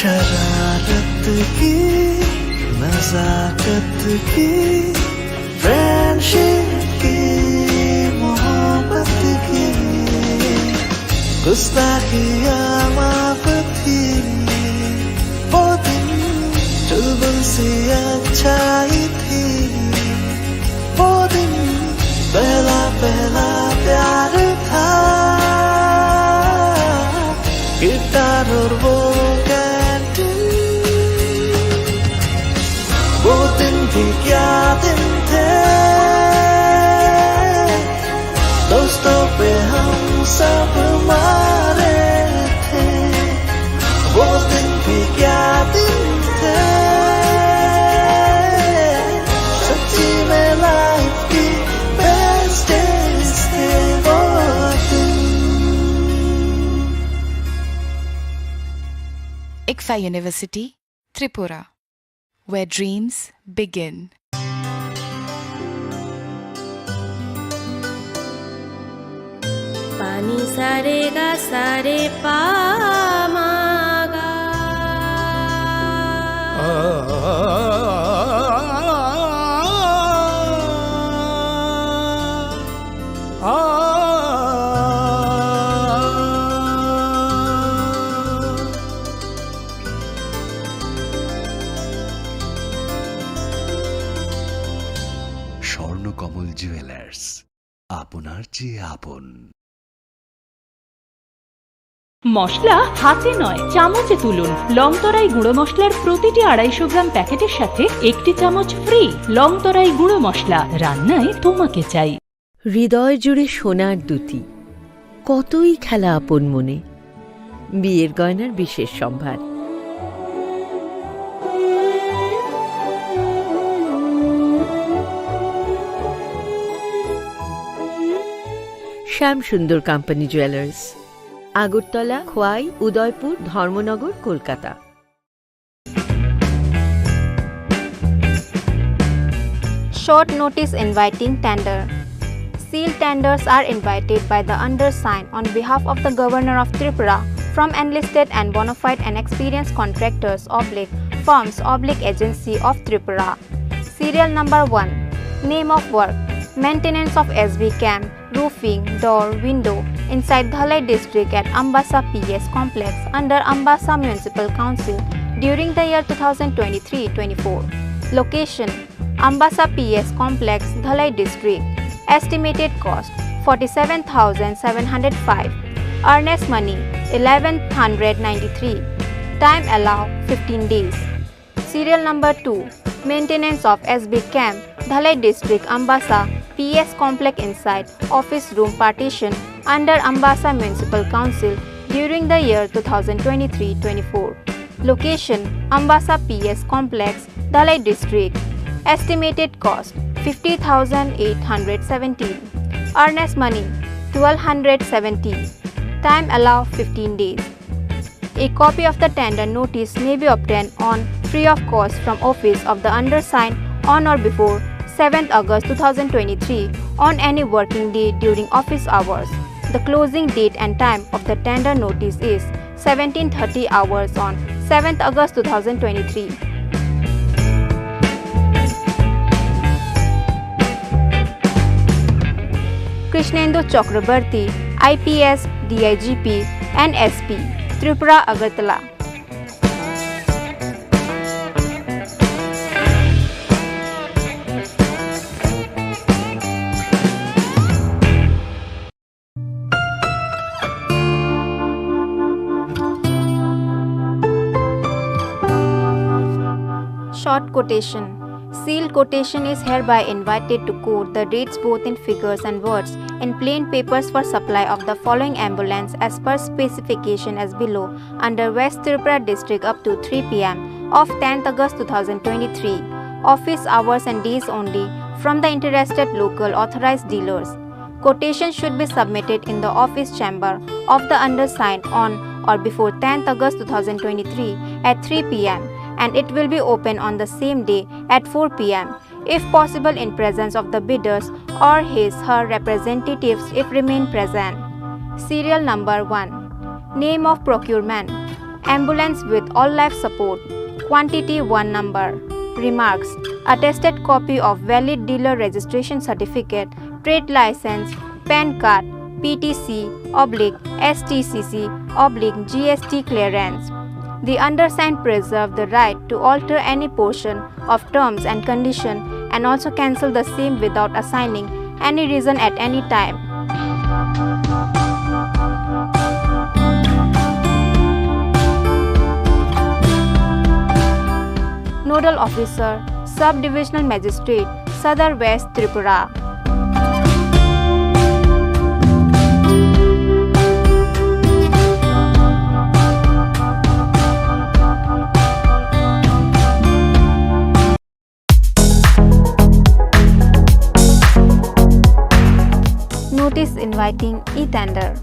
शरारत की नजाकत की फ्रेंडशिप की मोहब्बत की गुस्ताखिया माफ थी वो दिन चुलबुल सी अच्छाई थी वो दिन पहला पहला प्यार था गिटार और वो वो दिन भी क्या दिन थे दोस्तों पे हम सब मारे थे वो दिन भी क्या दिन थे सच्ची में लाइफ की बेस्ट डेज थे वो दिन। ICFA University, Tripura, where dreams begin. पानी सारे गा सारे पामागा স্বর্ণকমল জুয়েলার্স, আপনার চেয়ে আপন। মশলা হাতে নয় চামচে তুলুন। লংতরাই গুঁড়ো মশলার প্রতিটি 250 গ্রাম প্যাকেটের সাথে 1টি চামচ ফ্রি। লংতরাই গুঁড়ো মশলা, রান্নায় তোমাকে চাই। হৃদয় জুড়ে সোনার দুটি, কতই খেলা আপন মনে। বিয়ের গয়নার বিশেষ সম্ভার। শ্যাম সুন্দর company jewellers, Agartala, Khowai, Udaipur, Dharmanagar, Kolkata. Short notice inviting tender. Seal tenders are invited by the undersigned on behalf of the Governor of Tripura from enlisted and bona fide and experienced contractors / firms / agency of Tripura. Serial number 1. Name of work: maintenance of SB camp, roofing, door, window inside Dhalai district at Ambassa PS complex under Ambassa Municipal Council during the year 2023-24. Location: Ambassa PS complex, Dhalai district. Estimated cost: 47,705. Earnest money: 1,193. Time allow: 15 days. Serial number 2. Maintenance of SB camp, Dhalai district, Ambassa PS complex inside office room partition under Ambassa Municipal Council during the year 2023-24. Location: Ambassa PS complex, Dhalai district. Estimated cost: 50,817. Earnest money: 1,270. Time allow: 15 days. A copy of the tender notice may be obtained on free of cost from office of the undersigned on or before 7th August 2023 on any working day during office hours. The closing date and time of the tender notice is 17:30 hours on 7th August 2023. Krishnendu Chakrabarti, IPS, DIGP, and SP, Tripura, Agartala. Short quotation. Sealed quotation is hereby invited to quote the rates both in figures and words in plain papers for supply of the following ambulance as per specification as below under West Tripura district up to 3 p.m. of 10th August 2023. Office hours and days only from the interested local authorized dealers. Quotation should be submitted in the office chamber of the undersigned on or before 10th August 2023 at 3 p.m. and it will be open on the same day at 4 p.m. if possible in presence of the bidders or his/her representatives if remain present. Serial number 1. Name of procurement: Ambulance with all life support. Quantity 1 number. Remarks: attested copy of valid dealer registration certificate, trade license, PAN card, PTC/STCC/GST clearance. The undersigned preserve the right to alter any portion of terms and condition and also cancel the same without assigning any reason at any time. Nodal Officer, Sub-Divisional Magistrate, Sadar West Tripura. Notice inviting e-tender.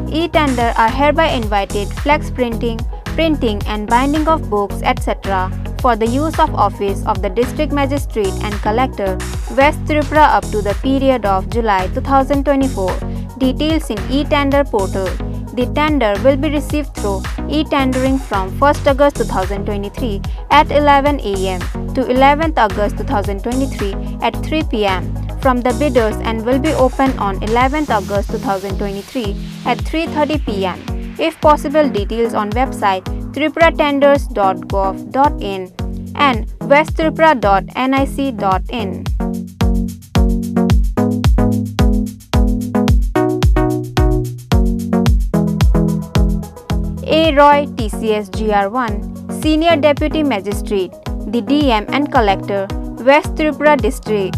E-tender are hereby invited flex printing, printing and binding of books, etc. for the use of office of the District Magistrate and Collector, West Tripura up to the period of July 2024. Details in e-tender portal. The tender will be received through e-tendering from 1st August 2023 at 11 am to 11th August 2023 at 3 pm from the bidders and will be open on 11th August 2023 at 3:30 pm. If possible, details on website tripuratenders.gov.in and westtripura.nic.in. A. Roy, TCS GR1, Senior Deputy Magistrate, the DM and Collector, West Tripura District.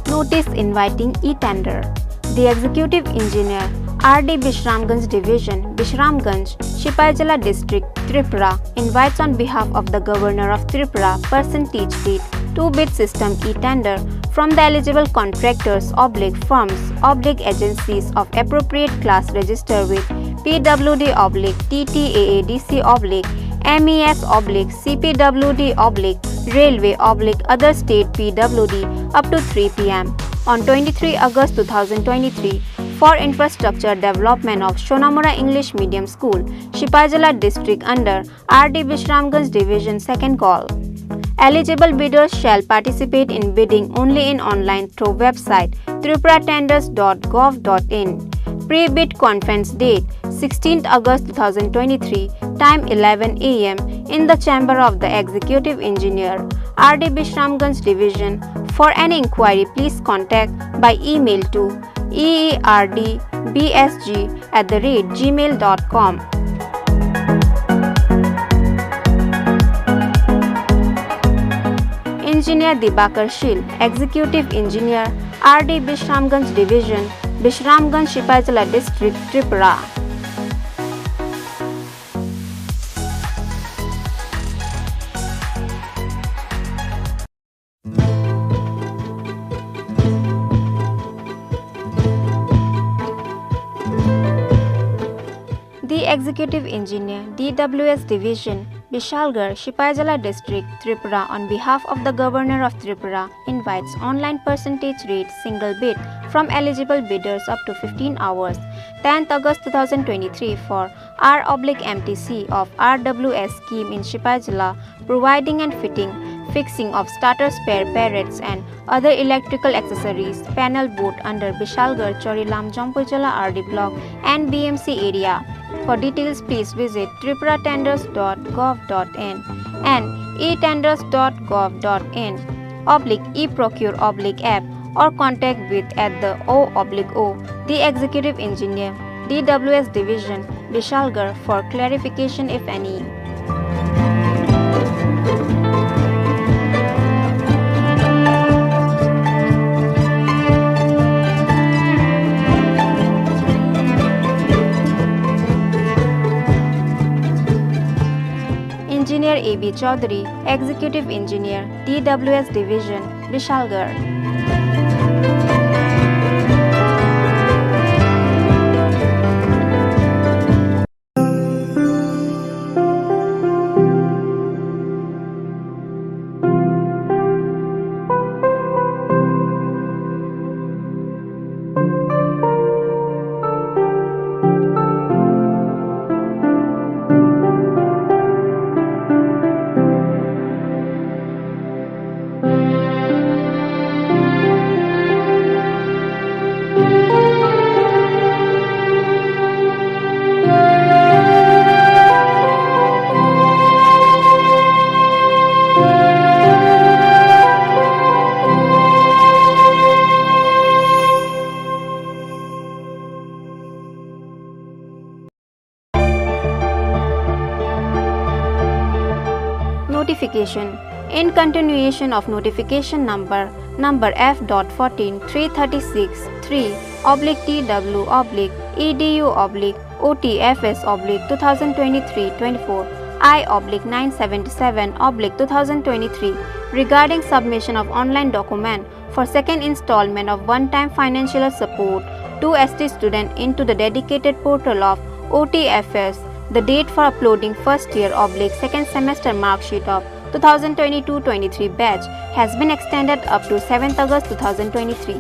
Notice inviting e-tender. The Executive Engineer, RD Bishramganj Division, Bishramganj, Sipaijala District, Tripura, invites on behalf of the Governor of Tripura percentage rate 2-bid system e-tender from the eligible contractors/firms/agencies of appropriate class registered with PWD/TTAADC/MES/CPWD/Railway/other state PWD up to 3 pm on 23 August 2023 for infrastructure development of Shonamura English Medium School, Sipaijala District under RD Bishramganj Division 2nd call. Eligible bidders shall participate in bidding only in online through website tripuratenders.gov.in. Pre-bid conference date 16th August 2023, time 11 am in the chamber of the Executive Engineer, RD Bishramganj Division. For any inquiry, please contact by email to eerdbsg@gmail.com. Engineer Dibakar Shil, Executive Engineer, RD Bishramganj Division, Bishramganj, Sipaijala District, Tripura. The Executive Engineer, DWS Division, Bishalgarh, Sipaijala District, Tripura, on behalf of the Governor of Tripura, invites online percentage rate single bid from eligible bidders up to 15 hours, 10th August 2023 for R/MTC of RWS scheme in Sipaijala, providing and fixing of starter spare parrots and other electrical accessories, panel boat under Bishalgarh, Chorilam, Jampujala RD block and BMC area. For details, please visit tripuratenders.gov.in and etenders.gov.in/eprocure/app or contact with at the O/O, the Executive Engineer, DWS Division, Bishalgarh for clarification if any. Engineer A.B. Chaudhary, Executive Engineer, DWS Division, Bishalgarh. Notification. In continuation of notification number F.14-336-3/edu/OTFS/2023-24 I/977/2023 regarding submission of online document for second installment of one-time financial support to ST student into the dedicated portal of OTFS. The date for uploading first year/second semester mark sheet of 2022-23 batch has been extended up to 7th August 2023.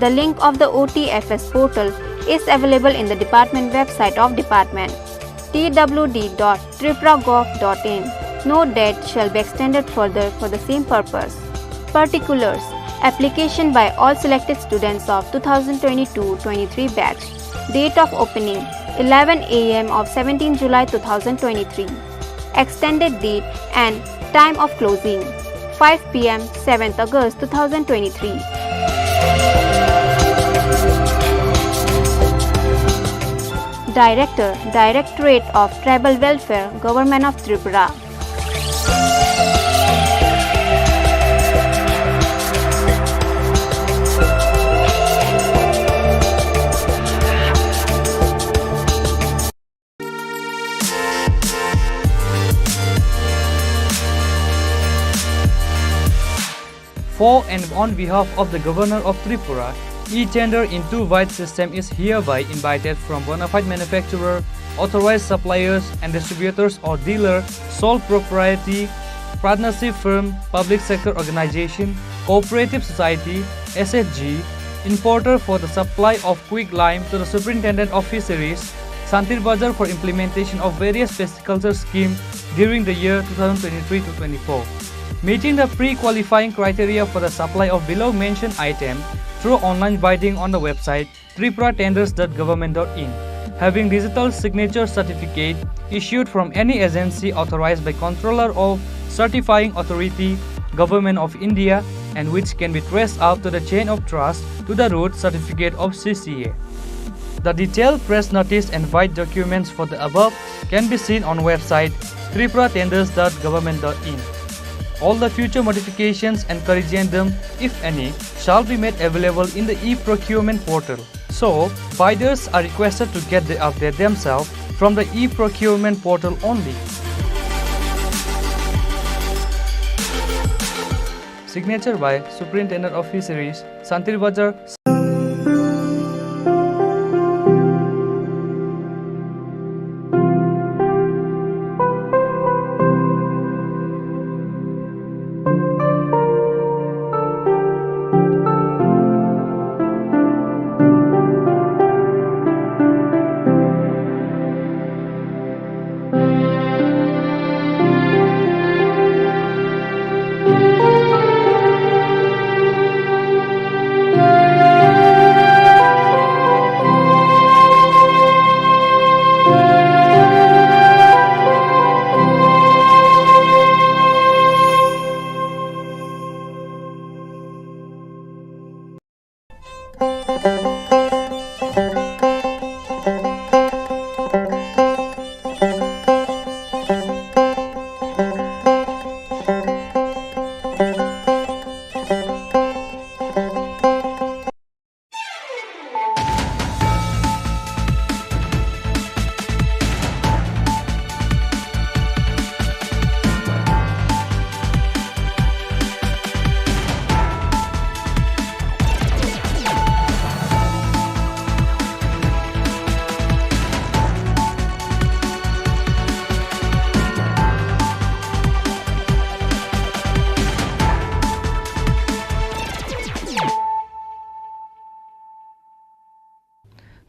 The link of the OTFS portal is available in the department website of department twd.tripuragov.in. No date shall be extended further for the same purpose. Particulars. Application by all selected students of 2022-23 batch. Date of opening 11 am of 17 July 2023. Extended date and time of closing 5 pm 7th August 2023. Director, Directorate of Tribal Welfare, Government of Tripura. For and on behalf of the Governor of Tripura, e-tender in two-wide system is hereby invited from bona fide manufacturer, authorized suppliers and distributors or dealer, sole propriety, partnership firm, public sector organization, cooperative society, SFG, importer for the supply of quick lime to the Superintendent of Fisheries, Santir Bazar for implementation of various pisciculture scheme during the year 2023-24. Meeting the pre-qualifying criteria for the supply of below mentioned item through online bidding on the website tripuratenders.government.in, having digital signature certificate issued from any agency authorized by Controller of Certifying Authority, Government of India, and which can be traced up to the chain of trust to the root certificate of CCA. The detailed press notice and bid documents for the above can be seen on website tripuratenders.government.in. All the future modifications and corrigendum, if any, shall be made available in the e-procurement portal. So, bidders are requested to get the update themselves from the e-procurement portal only. Signature by Superintendent of Fisheries, Santir Bazar.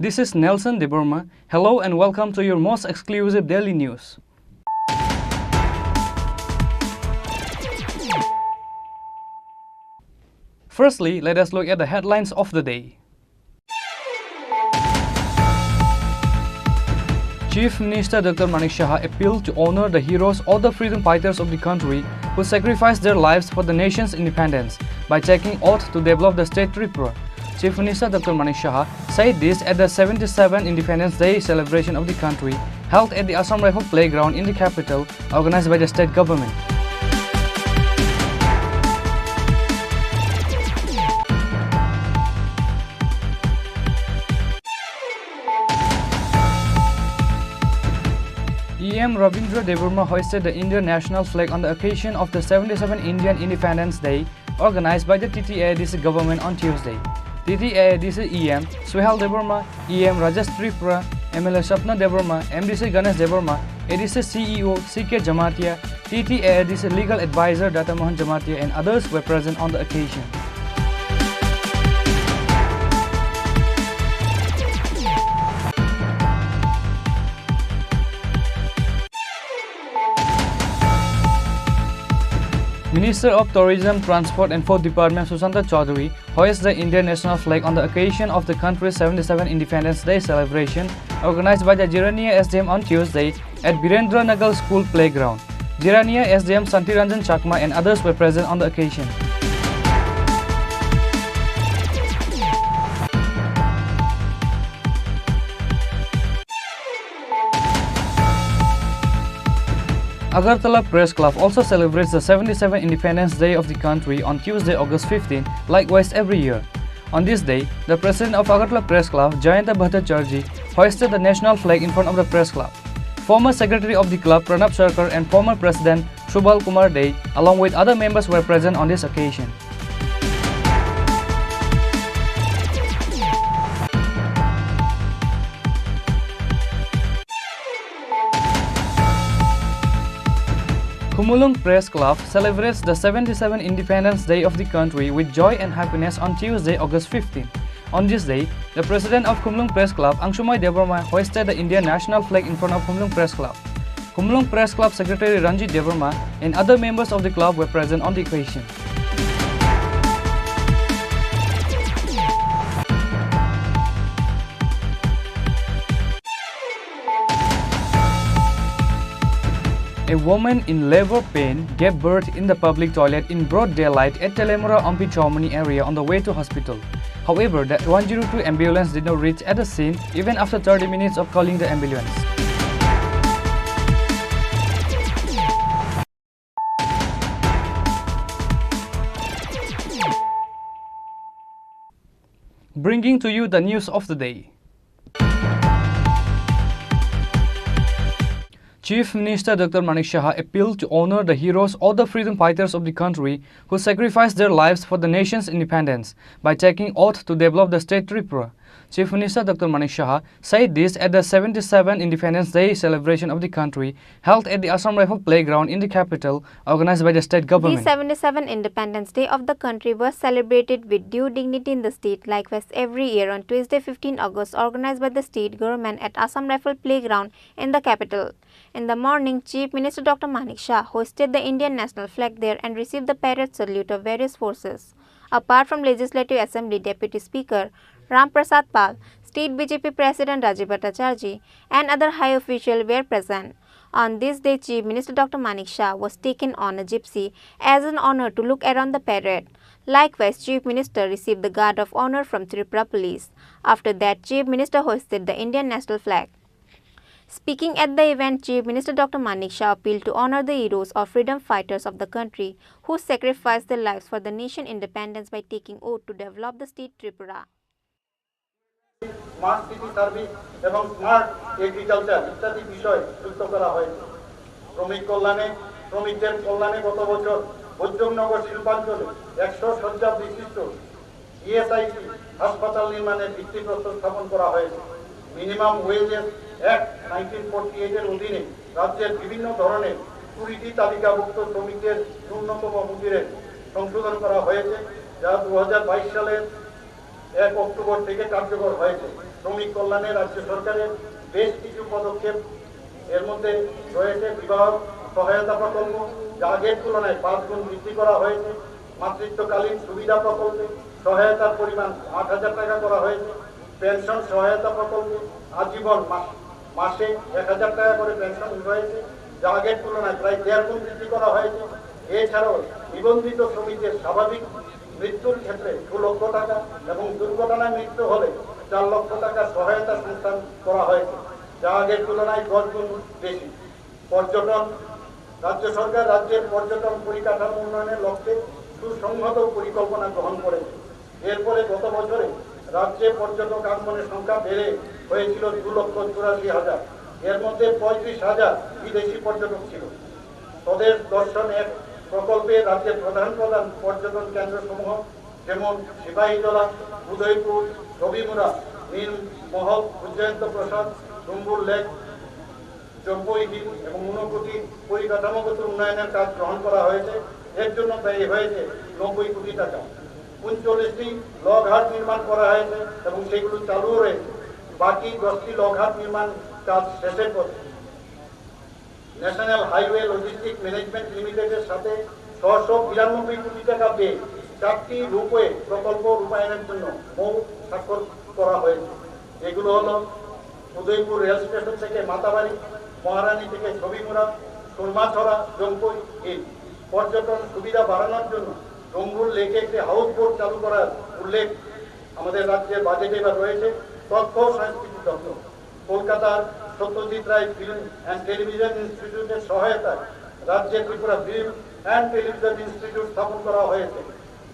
This is Nelson De Burma. Hello and welcome to your most exclusive daily news. Firstly, let us look at the headlines of the day. Chief Minister Dr. Manik Shah appealed to honor the heroes or the freedom fighters of the country who sacrificed their lives for the nation's independence by taking oath to develop the state Tripura. Chief Minister Dr. Manik Shah said this at the 77th Independence Day celebration of the country held at the Assam Rifle Playground in the capital, organized by the state government. E.M. Rabindra Devarma hoisted the Indian national flag on the occasion of the 77 Indian Independence Day organized by the TTADC government on Tuesday. TTADC E.M. Swehal Devarma, E.M. Rajesh Tripura, MLA Sapna Devarma, MDC Ganesh Devarma, ADC CEO C.K. Jamatia, TTADC legal advisor Data Mohan Jamatia and others were present on the occasion. Minister of Tourism, Transport and Food Department Susanta Chaudhary hoisted the Indian national flag on the occasion of the country's 77 Independence Day celebration organized by the Jirania SDM on Tuesday at Birendra Nagar School Playground. Jirania SDM Santiranjan Chakma and others were present on the occasion. Agartala Press Club also celebrates the 77th Independence Day of the country on Tuesday, August 15, likewise every year. On this day, the president of Agartala Press Club, Jayanta Bhattacharjee, hoisted the national flag in front of the press club. Former secretary of the club, Pranab Sarkar, and former president, Subal Kumar Dey, along with other members were present on this occasion. Kumulung Press Club celebrates the 77th Independence Day of the country with joy and happiness on Tuesday, August 15. On this day, the president of Kumulung Press Club, Angshumoy Devarma, hoisted the Indian national flag in front of Kumulung Press Club. Kumulung Press Club Secretary Ranjit Devarma and other members of the club were present on the occasion. A woman in labor pain gave birth in the public toilet in broad daylight at Telemura Ampi Chaumani area on the way to hospital. However, the 102 ambulance did not reach at the scene even after 30 minutes of calling the ambulance. Bringing to you the news of the day. Chief Minister Dr. Manik Shah appealed to honor the heroes or the freedom fighters of the country who sacrificed their lives for the nation's independence by taking oath to develop the state Tripura. Chief Minister Dr. Manik Shah said this at the 77th Independence Day celebration of the country held at the Assam Rifle Playground in the capital, organized by the state government. The 77th Independence Day of the country was celebrated with due dignity in the state, likewise every year on Tuesday 15 August, organized by the state government at Assam Rifle Playground in the capital. In the morning, Chief Minister Dr. Manik Shah hoisted the Indian national flag there and received the parade salute of various forces. Apart from Legislative Assembly Deputy Speaker Ram Prasad Pal, State BJP President Rajiv Bhattacharjee and other high officials were present. On this day, Chief Minister Dr. Manik Shah was taken on a gypsy as an honor to look around the parade. Likewise, Chief Minister received the Guard of Honor from Tripura Police. After that, Chief Minister hoisted the Indian national flag. Speaking at the event, Chief Minister Dr. Manik Shah appealed to honor the heroes or freedom fighters of the country who sacrificed their lives for the nation's independence by taking oath to develop the state Tripura. Smart city service এবং smart agriculture ইত্যাদি বিষয় যুক্ত করা হয়েছে। শ্রমিকদের কল্যাণে গত বছর বৈদ্যনগর শিল্পাঞ্চলে 100 শয্যা বিশিষ্ট ইএসআইসি হাসপাতাল নির্মাণের ভিত্তিপ্রস্তর স্থাপন করা হয়েছে। মিনিমাম ওয়েজেস অ্যাক্ট 1948 এর অধীনে রাজ্যের বিভিন্ন ধরনের কুড়িটি তালিকাভুক্ত শ্রমিকদের ন্যূনতম মজুরির সংশোধন করা হয়েছে, যা 2022 সালের 1 অক্টোবর থেকে কার্যকর হয়েছে। শ্রমিক কল্যাণে রাজ্য সরকারের বেশ কিছু পদক্ষেপ, এর মধ্যে রয়েছে বিবাহ সহায়তা প্রকল্প, যা আগের তুলনায় 5 গুণ বৃদ্ধি করা হয়েছে। মাতৃত্বকালীন সুবিধা প্রকল্পে সহায়তার পরিমাণ 8,000 টাকা করা হয়েছে। পেনশন সহায়তা প্রকল্পে আজীবন মাসে 1,000 টাকা করে পেনশন রয়েছে, যা আগের তুলনায় প্রায় 1.5 গুণ বৃদ্ধি করা হয়েছে। এছাড়াও নিবন্ধিত শ্রমিকদের স্বাভাবিক মৃত্যুর ক্ষেত্রে 2 লক্ষ টাকা এবং দুর্ঘটনায় মৃত্যু হলে 4 লক্ষ টাকা সহায়তা সংস্থান করা হয়েছে, যা আগের তুলনায় 10 গুণ বেশি। পর্যটন, রাজ্য সরকার রাজ্যের পর্যটন পরিকাঠামো উন্নয়নের লক্ষ্যে সুসংহত পরিকল্পনা গ্রহণ করেছে। এরপরে গত বছরে রাজ্যে পর্যটক আগমনের সংখ্যা বেড়ে হয়েছিল 2,84,000। এর মধ্যে 35,000 বিদেশি পর্যটক ছিল। স্বদেশ দর্শন এক প্রকল্পে রাজ্যের প্রধান প্রধান পর্যটন কেন্দ্রসমূহ যেমন সিপাহীজলা, উদয়পুর, রবিমুরা, নীলমহল, উজ্জয়ন্ত প্রসাদ, ডুম্বুর লেক, জম্বই হিল এবং ঊনকোটি পরিকাঠামোগত উন্নয়নের কাজ গ্রহণ করা হয়েছে। এর জন্য ব্যয় হয়েছে 90 কোটি টাকা। 39টি লকঘাট নির্মাণ করা হয়েছে এবং সেগুলো চালু রয়েছে। বাকি 10টি লকঘাট নির্মাণ কাজ শেষের পথে। ন্যাশনাল হাইওয়ে লজিস্টিক ম্যানেজমেন্ট লিমিটেডের সাথে 692 কোটি টাকা পেয়ে 4টি রূপওয়ে প্রকল্প রূপায়ণের জন্য মৌ স্বাক্ষর করা হয়েছে। এগুলো হলো উদয়পুর রেল স্টেশন থেকে মাতাবাড়ি, মহারানী থেকে ছবিমুড়া, সুরমাছড়া, জম্পুই হিল। পর্যটন সুবিধা বাড়ানোর জন্য রঙ্গুল লেকে একটি হাউস বোট চালু করার উল্লেখ আমাদের রাজ্যের বাজেটে এবার রয়েছে। তথ্য ও সংস্কৃতি দপ্তর কলকাতার Satyajit Ray film and television ইনস্টিটিউটের সহায়তায় রাজ্যে Tripura film and television institute স্থাপন করা হয়েছে।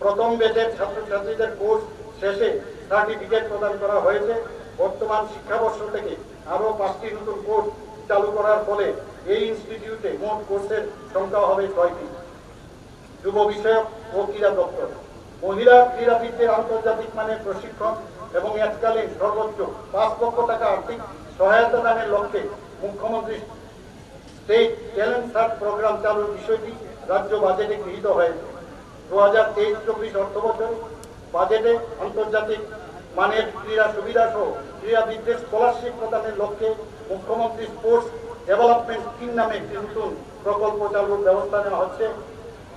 প্রথম ব্যাচের ছাত্রছাত্রীদের কোর্স শেষে সার্টিফিকেট প্রদান করা হয়েছে। বর্তমান শিক্ষাবর্ষ থেকে আরও 5টি নতুন কোর্স চালু করার ফলে এই ইনস্টিটিউটে মোট কোর্সের সংখ্যা হবে 6টি। যুব বিষয়ক ও ক্রীড়া দপ্তর মহিলা ক্রীড়াবিদদের আন্তর্জাতিক মানের প্রশিক্ষণ এবং এককালীন সর্বোচ্চ 5 লক্ষ টাকা আর্থিক সহায়তা দানের লক্ষ্যে মুখ্যমন্ত্রী স্টেট ট্যালেন্ট সার্চ প্রোগ্রাম চালুর বিষয়টি রাজ্য বাজেটে গৃহীত হয়েছে। 2023-24 অর্থবছর বাজেটে আন্তর্জাতিক মানের ক্রীড়া সুবিধা সহ ক্রীড়াবিদদের স্কলারশিপ প্রদানের লক্ষ্যে মুখ্যমন্ত্রী স্পোর্টস ডেভেলপমেন্ট স্কিম নামে একটি নতুন প্রকল্প চালুর ব্যবস্থা নেওয়া হচ্ছে।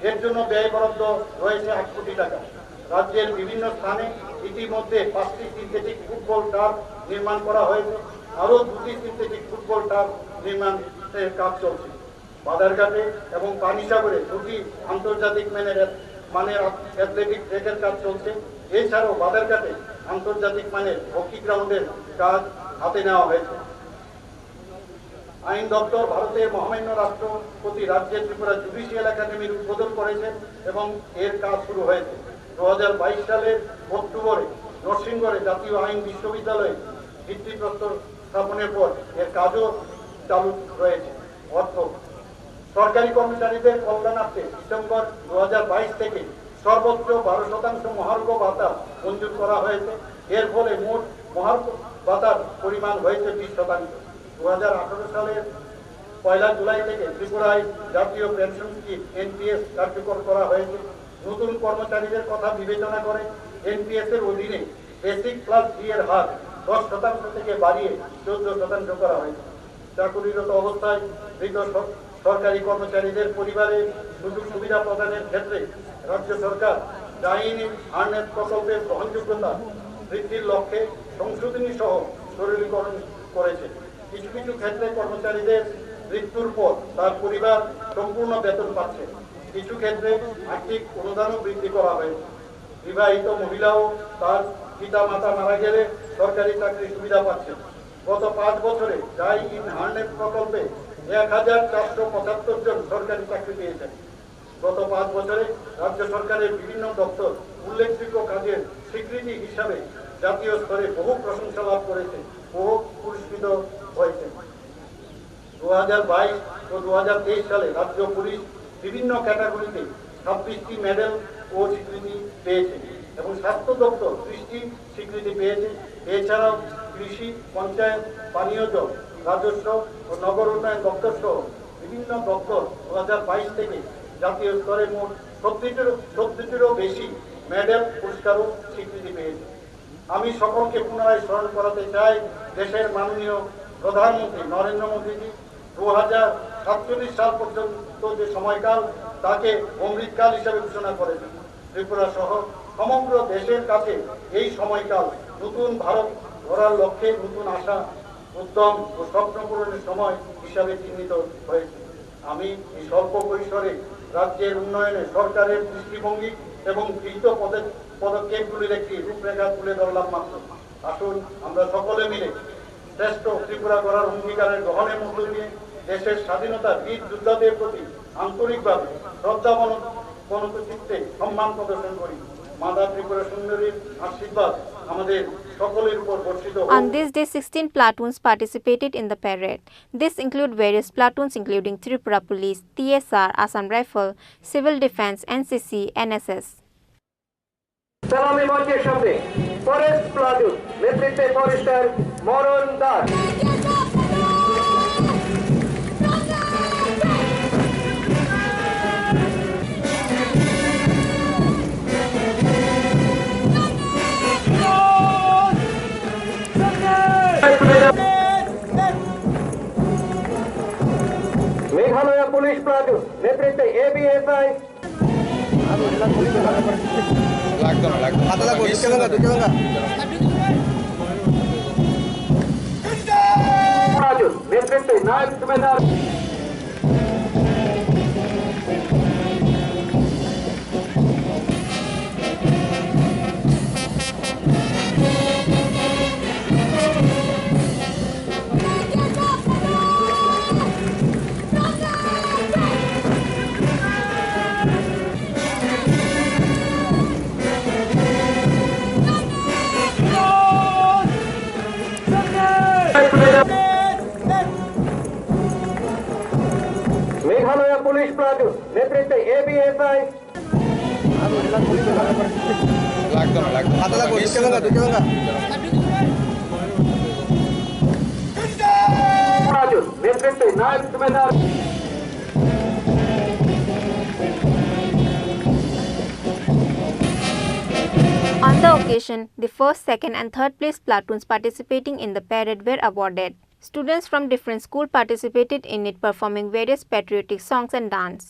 এর জন্য ব্যয় বরাদ্দ রয়েছে 8 কোটি টাকা। রাজ্যের বিভিন্ন স্থানে ইতিমধ্যে 5টি সিনথেটিক ফুটবল টার্ফ নির্মাণ করা হয়েছে। আরও 2টি সিনথেটিক ফুটবল টার্ফ নির্মাণের কাজ চলছে। বাদারঘাটে এবং পানিসাগরে 2টি আন্তর্জাতিক মানের অ্যাথলেটিক ট্র্যাকের কাজ চলছে। এছাড়াও বাদারঘাটে আন্তর্জাতিক মানের হকি গ্রাউন্ডের কাজ হাতে নেওয়া হয়েছে। আইন দপ্তর ভারতের মহামান্য রাষ্ট্রপতি রাজ্যের ত্রিপুরা জুডিশিয়াল একাডেমির উদ্বোধন করেছেন এবং এর কাজ শুরু হয়েছে। 2022 সালের অক্টোবরে নরসিংগড়ে জাতীয় আইন বিশ্ববিদ্যালয়ে ভিত্তিপ্রস্তর স্থাপনের পর এর কাজও চালু রয়েছে। অর্থ সরকারি কর্মচারীদের কল্যাণার্থে ডিসেম্বর 2022 থেকে সর্বোচ্চ 12% মহার্ঘ ভাতা মঞ্জুর করা হয়েছে। এর ফলে মোট মহার্ঘ ভাতার পরিমাণ হয়েছে 20%। 2018 সালের 1 জুলাই থেকে ত্রিপুরায় জাতীয় পেনশন স্কিম এনপিএস কার্যকর করা হয়েছে। নতুন কর্মচারীদের কথা বিবেচনা করে এনপিএস এর অধীনে বেসিক প্লাস ডি এর হার 10% থেকে বাড়িয়ে 14% করা হয়েছে। চাকুরিরত অবস্থায় মৃত সরকারি কর্মচারীদের পরিবারে সুযোগ সুবিধা প্রদানের ক্ষেত্রে রাজ্য সরকার ডাইনি আর্নেস প্রকল্পের গ্রহণযোগ্যতা বৃদ্ধির লক্ষ্যে সংশোধনী সহ সরলীকরণ করেছে। কিছু কিছু ক্ষেত্রে কর্মচারীদের মৃত্যুর পর তার পরিবার সম্পূর্ণ বেতন পাচ্ছে। কিছু ক্ষেত্রে আর্থিক অনুদানও বৃদ্ধি করা হয়েছে। বিবাহিত মহিলাও তার পিতা মাতা মারা গেলে সরকারি চাকরি সুবিধা পাচ্ছে। গত 5 বছরে ডাই ইন হার্নেস প্রকল্পে 1475 জন সরকারি চাকরি পেয়েছেন। গত 5 বছরে রাজ্য সরকারের বিভিন্ন দপ্তর উল্লেখযোগ্য কাজের স্বীকৃতি হিসাবে জাতীয় স্তরে বহু প্রশংসা লাভ করেছে, বহু পুরস্কৃত হয়েছে। 2022 ও 2023 সালে রাজ্য পুলিশ বিভিন্ন ক্যাটাগরিতে 26টি মেডেল ও স্বীকৃতি পেয়েছে এবং স্বাস্থ্য দপ্তর 30টি স্বীকৃতি পেয়েছে। এছাড়াও কৃষি, পঞ্চায়েত, পানীয় জল, রাজস্ব ও নগর উন্নয়ন দপ্তর সহ বিভিন্ন দপ্তর 2022 থেকে জাতীয় স্তরে মোট 30টিরও বেশি মেডেল, পুরস্কার ও স্বীকৃতি পেয়েছে। আমি সকলকে পুনরায় স্মরণ করাতে চাই, দেশের মাননীয় প্রধানমন্ত্রী নরেন্দ্র মোদীজি 2047 সাল পর্যন্ত যে সময়কাল তাকে অমৃতকাল হিসেবে ঘোষণা করেছেন। ত্রিপুরা সহ সমগ্র দেশের কাছে এই সময়কাল নতুন ভারত গড়ার লক্ষ্যে নতুন আশা, উদ্যম ও স্বপ্ন পূরণের সময় হিসাবে চিহ্নিত হয়েছে। আমি এই স্বল্প পরিসরে রাজ্যের উন্নয়নে সরকারের দৃষ্টিভঙ্গি এবং গৃহীত পদক্ষেপগুলির একটি রূপরেখা তুলে ধরলাম মাত্র। আসুন আমরা সকলে মিলে শ্রেষ্ঠ ত্রিপুরা করার অঙ্গীকারের গ্রহণের মধ্য দিয়ে দেশের স্বাধীনতা বীর যোদ্ধাদের প্রতি আন্তরিকভাবে শ্রদ্ধাবনত চিত্তে সম্মান প্রদর্শন করি। মাতা ত্রিপুরা সুন্দরীর আশীর্বাদ আমাদের সকলের উপর বর্ষিত হোক। On this day, 16 platoons participated in the parade. This include various platoons including Tripura Police, TSR, Assam Rifle, Civil Defence, NCC, NSS. সালামি মঞ্চের সামনে ফরেস্ট প্লাটুন নেতৃত্বে ফরেস্টার মরণ দাস। মেঘালয় পুলিশ প্লাটুন নেতৃত্বে ABSI প্লাটুন নেতৃত্বে নায়ক সুবেদার মেঘালয় পুলিশ প্লাটুন নেতৃত্বে ABSI platoon নেতৃত্বে নায়ক সুবেদার On the occasion, the first, second and third place platoons participating in the parade were awarded. Students from different schools participated in it, performing various patriotic songs and dance.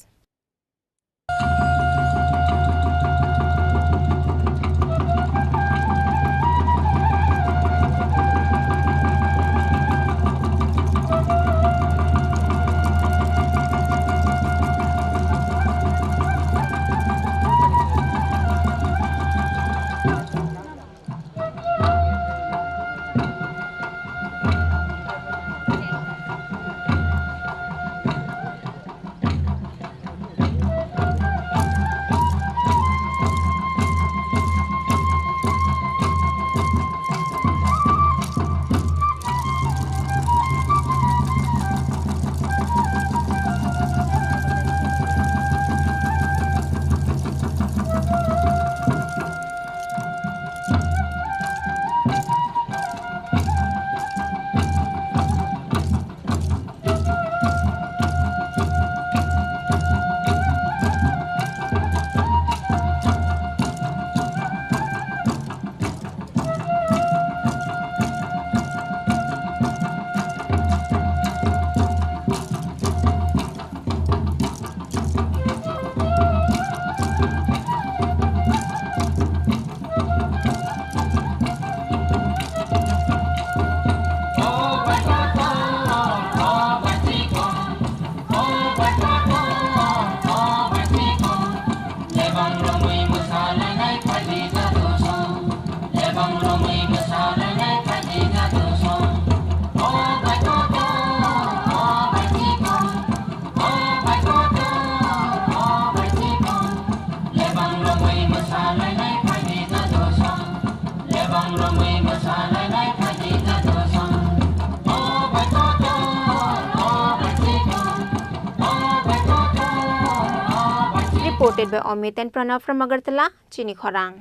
Reported by Amit and Pranav from Agartala, Chini Khorang.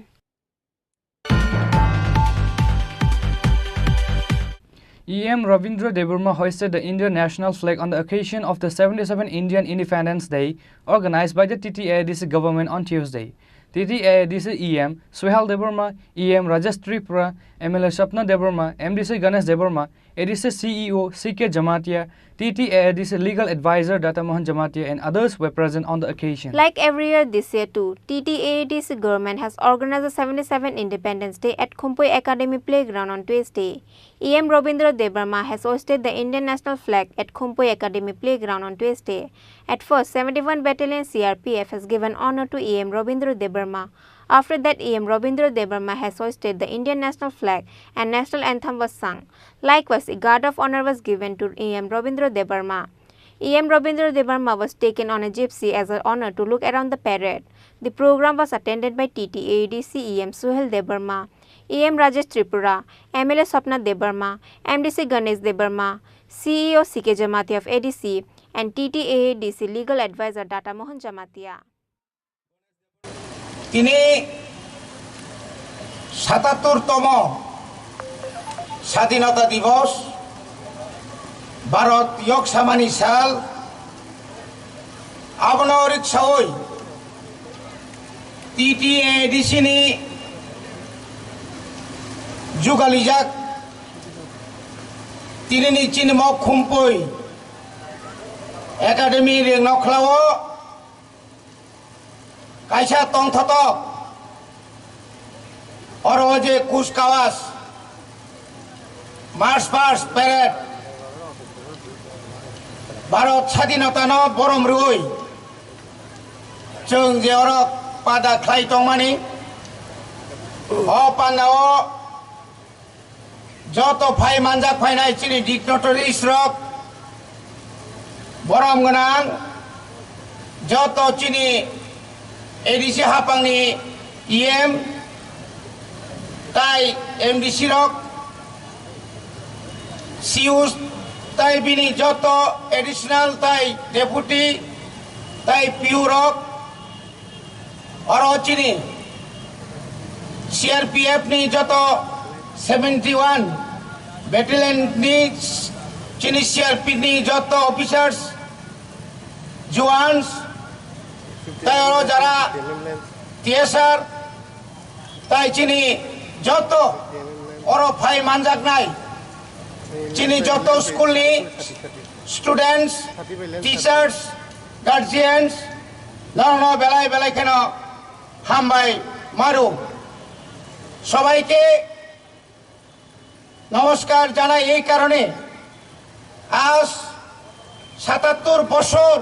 E.M. Ravindra Deburma hoisted the Indian national flag on the occasion of the 77th Indian Independence Day organized by the TTADC government on Tuesday. TTADC E.M. Suhal Deburma, E.M. Rajesh Tripura, MLA Sapna Deburma, MDC Ganesh Deburma, ADC CEO C.K. Jamatia, TTADC legal advisor Data Mohan Jamatia and others were present on the occasion. Like every year this year too, TTADC government has organized the 77th Independence Day at Khumpoi Academy Playground on Tuesday. E.M. Ravindra Deburma has hoisted the Indian national flag at Khumpoi Academy Playground on Tuesday. At first, 71 Battalion CRPF has given honor to E.M. Ravindra Deburma. After that, E.M. Ravindra Deburma has hoisted the Indian national flag and national anthem was sung. Likewise, a guard of honor was given to E.M. Ravindra Deburma. E.M. Rabindra Deburma was taken on a gypsy as an honor to look around the parade. The program was attended by TTADC E.M. Suhel Deburma. AM Rajesh Tripura, MLA Swapna Debarma, MDC Ganesh Debarma, CEO CK Jamatia of ADC, and TTAADC Legal Advisor Data Mohan Jamatia. তিনি ৭৭তম স্বাধীনতা দিবস ভারত यक्षामानी साल आवनावरिक सवै TTAADC ni जुगालिजाक तिनि चिनमक खुम्पै academy रें नखलाओ कायसा तंथत और जे कुचकावाज march past parade Bharat स्वाधीनता न बरम रुई जों जे अरक पादा खाय तंमानी अ पानाओ जत फाय मानजाक फायनाय चिनि डिक्टेटरिस रक बरम गोनां जत चिनि एडीसी हापांनि EM ताई MDC रक CUs ताई बिनि जत एडिशनल ताई डेपुटी ताई PU रक और चिनि CRPF नि जत 71 बैटेलियन नि चिनि CRP नि जत ऑफिसर्स जवान्स ताई और जरा TSR ताई चिनि जत और फाइ मानजाक नाय चिनि जत स्कूल नि स्टूडेंट्स टीचर्स गार्जियन्स नानो बेलाय बेलाय केन हामबाय मारु सबाइके नमस्कार জানাই এই কারণে আজ ৭৭ বছর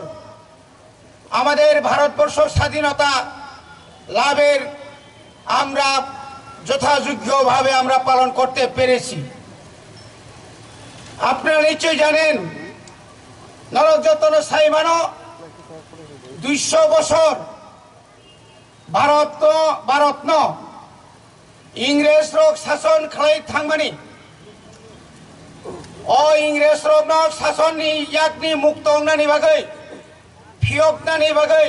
আমাদের ভারতবর্ষ স্বাধীনতা লাভের আমরা যথাযোগ্যভাবে আমরা পালন করতে পেরেছি। আপনারা নিশ্চয়ই জানেন নরকযতন সাইমানো 200 বছর ভারত इंग्रेज रोग शासन खालाय थांमानि अ इंग्रेज रोग शासन नि याकनि मुक्त अंगनानि बागै फियकनानि बागै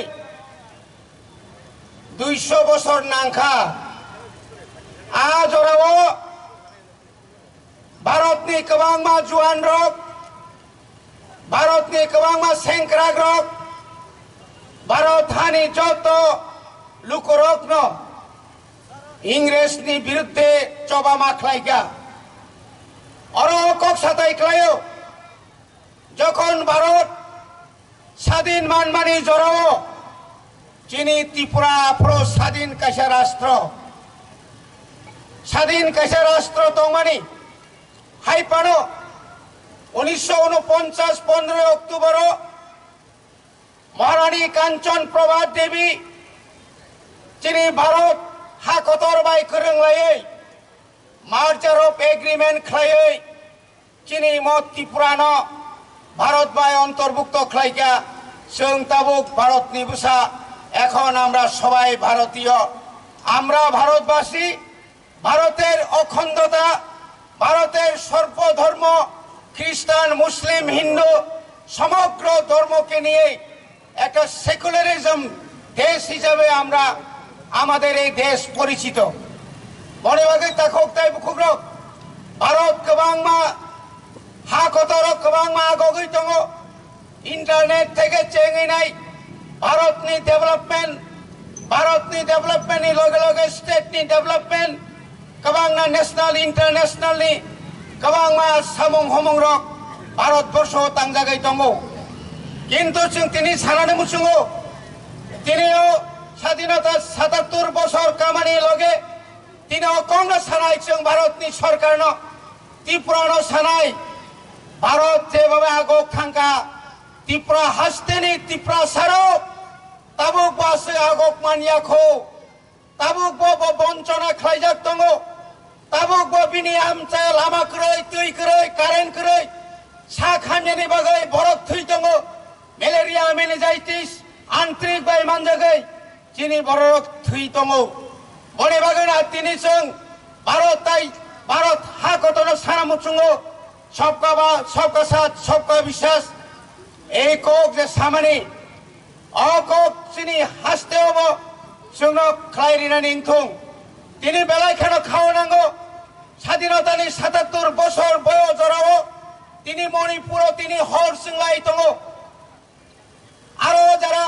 200 बছर नांखा आज ओराव भारतनि गोबांमा जुवान रग भारतनि गोबांमा सेंग्रा रग भारत हानि जत लुकरक न इंग्रेज नि विरुद्धे चबा माखलायगा और कक साथाय खालायो जखन भारत स्वाधीन मानमानि जराव चिनि त्रिपुरा प्रो स्वाधीन कायसा राष्ट्र तंमानि हाइपानो 1949 15 अक्टूबर महारानी कांचन प्रभा देवी चिनि भारत हाकतर बाय खोरोंलायै मार्चार अफ एग्रीमेंट खालायै चिनि मत त्रिपुरान भारत बाय अंतर्भुक्त खालायगा जों ताबुक भारतनि बुसा এখন আমরা সবাই ভারতীয় আমরা ভারতবাসী ভারতের অখণ্ডতা ভারতের সর্বধর্ম খ্রিস্টান মুসলিম হিন্দু সমগ্র ধর্মকে নিয়ে একটা সেকুলারিজম দেশ হিসেবে আমরা আমাদের এই দেশ পরিচিত মনে বাগে তাকক তাই বুকুগ্রক ভারত গোबांमा हा कतर गोबांमा आगगै दङ इंटरनेट থেকে চেঙ্গিনাই भारतनि डेवलपमेंट लगे लगे स्टेटनि डेवलपमेंट गोबांना नेशनल इंटरनेशनल नि गोबांमा सामं हमं रक भारतबर्ष तांजागै दङ किन्तु जों दिनै सानानै मुसुङो दिनैও স্বাধীনতা ৭৭ বছর কামানি লগে दिनैও कांग्रेस सानाय जों भारतनि सरकारन त्रिपुरान सानाय भारत जेभाबे आगक थांखा त्रिपुरा हास्तेनि त्रिपुरा सारो ताबुक बासो आगक मानियाखौ ताबुक बो बंचना खालायजाक दङ ताबुक बो बिनि आमचा लामा खोरै दै खोरै कारेन्ट खोरै सा खामनि बागै बरफ थै दङ मेलेरिया मेनिजाइटिस आंतरिक बाय मानजागै जिनि बरफ थै दङ बने बागैना दिनै जों ভারত হা কতনো সারামুচুঙ্গ সবকা সাথ সবকা বিশ্বাস এই কক যে সামানি অকক চিনি হাসতে হবো जोंनो खालायरिनानै इंथं दिनै बेलायखानो खावनांगौ স্বাধীনতাनि ৭৭ বছর বয়সরাও তিনি মণিপুরও তিনি হর সিংলাই দङ আরো যারা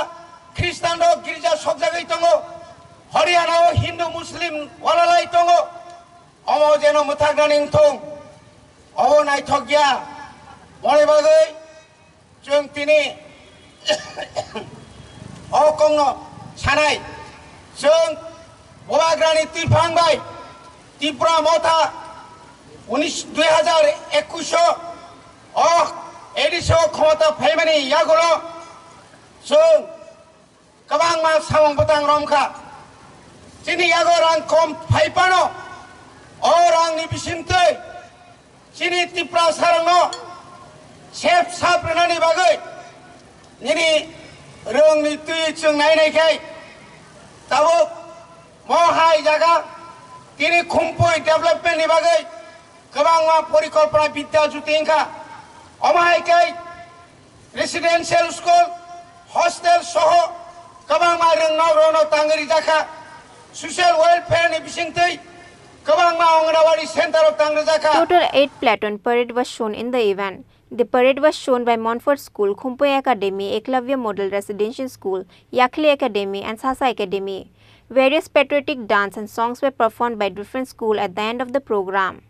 খ্রিস্টান গির্জা সব জায়গায় দङ হরিয়ানাও হিন্দু মুসলিম ওয়ালালাই দङ অম যেন মুথাगनानै इंथं অব নাইथक गैया बने बागै जों दिनै अकंनो सानाय जों बबाग्रानि तिरफांबाय त्रिपुरा मथा 2021 एडिसो क्षमता फैमानि यागुलो जों गोबां मा सामं बतां रमखा जोंनि यागो रां खम फाइपानो अ रांनि बिसिमथै जोंनि त्रिपुरा सारंनो सेफ साफ्रेनानि बागै निनि रोंनि तुइ जों नायनायखाय दाबो महाय जागा তিনি খুম্পই ডেভেলপমেন্টनि बागै गोबां मा परिकल्पना बिद्या जुतिंखा अमायकै रेसिडेंशियल स्कुल हस्टेल सह गोबां मा रोंनाव रोंनाव तांगरि जाखा ससियेल वेलफेयारनि बिसिंथै गोबां मा anganwadi सेंटराव तांगरि जाखा. Total 8 platoon parade was shown in the event. The parade was shown by Montfort School, Khumpoy Academy, Eklavya Model Residential School, Yakli Academy and Sasa Academy. Various patriotic dance and songs were performed by different schools at the end of the program.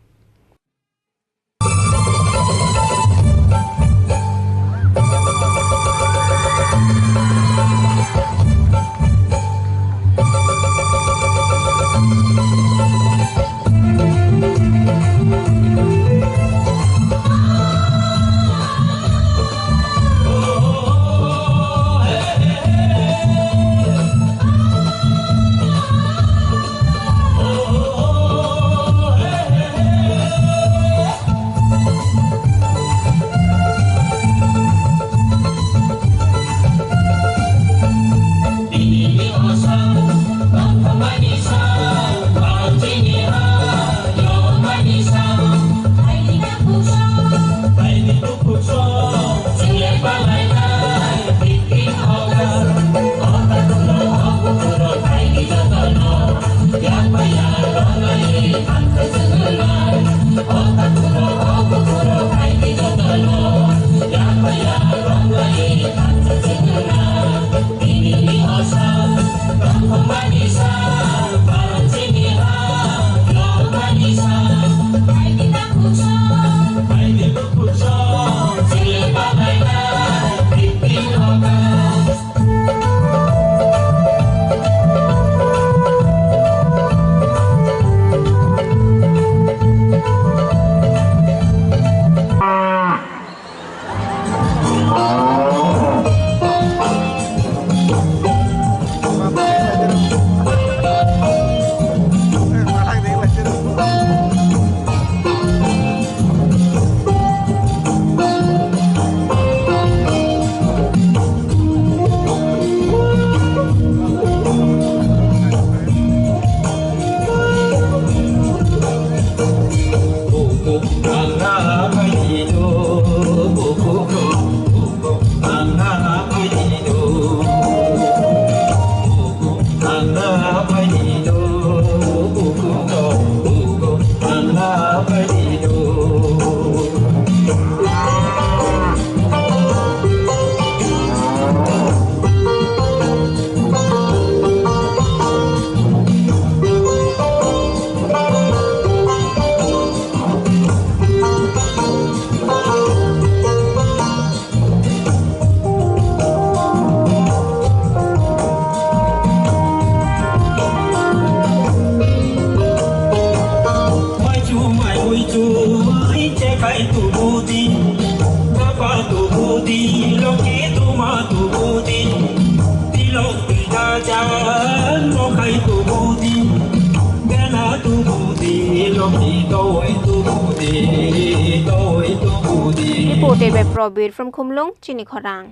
Reported by Probir from Khumlung, Chini Khorang.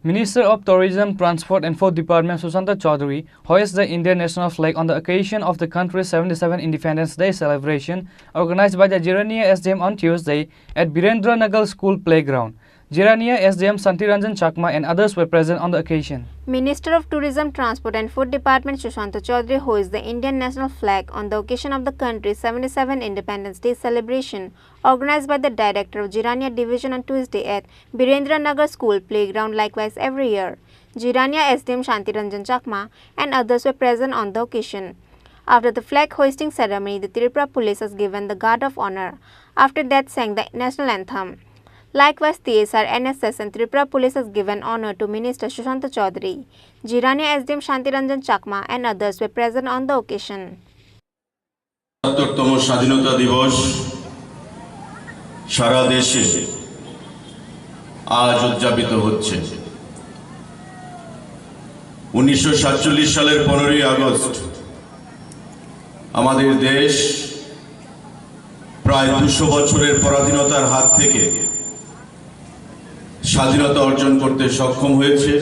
Minister of Tourism, Transport and Food Department Sushanta Chaudhary hoists the Indian national flag on the occasion of the country's 77th Independence Day celebration organized by the Jirania SDM on Tuesday at Birendra Nagar School Playground. Jirania SDM Santiranjan Chakma and others were present on the occasion. Minister of Tourism, Transport and Food Department Sushanta Chaudhary hoists the Indian national flag on the occasion of the country's 77th Independence Day celebration organized by the Director of Jirania Division on Tuesday at Birendra Nagar School Playground, likewise every year. Jirania SDM Santiranjan Chakma and others were present on the occasion. After the flag hoisting ceremony, the Tripura police was given the guard of honor. After that, sang the national anthem. Likewise, TSR, NSS and Tripura police has given honour to Minister Sushanta Chaudhary. Jirania SDM Shantiranjan Chakma and others were present on the occasion. ৭৭তম স্বাধীনতা দিবস সারা দেশে আজ উদযাপিত হচ্ছে। 1947 সালের 15ই August আমাদের দেশ প্রায় 200 বছরের পরাধীনতার হাত থেকে স্বাধীনতা অর্জন করতে সক্ষম হয়েছে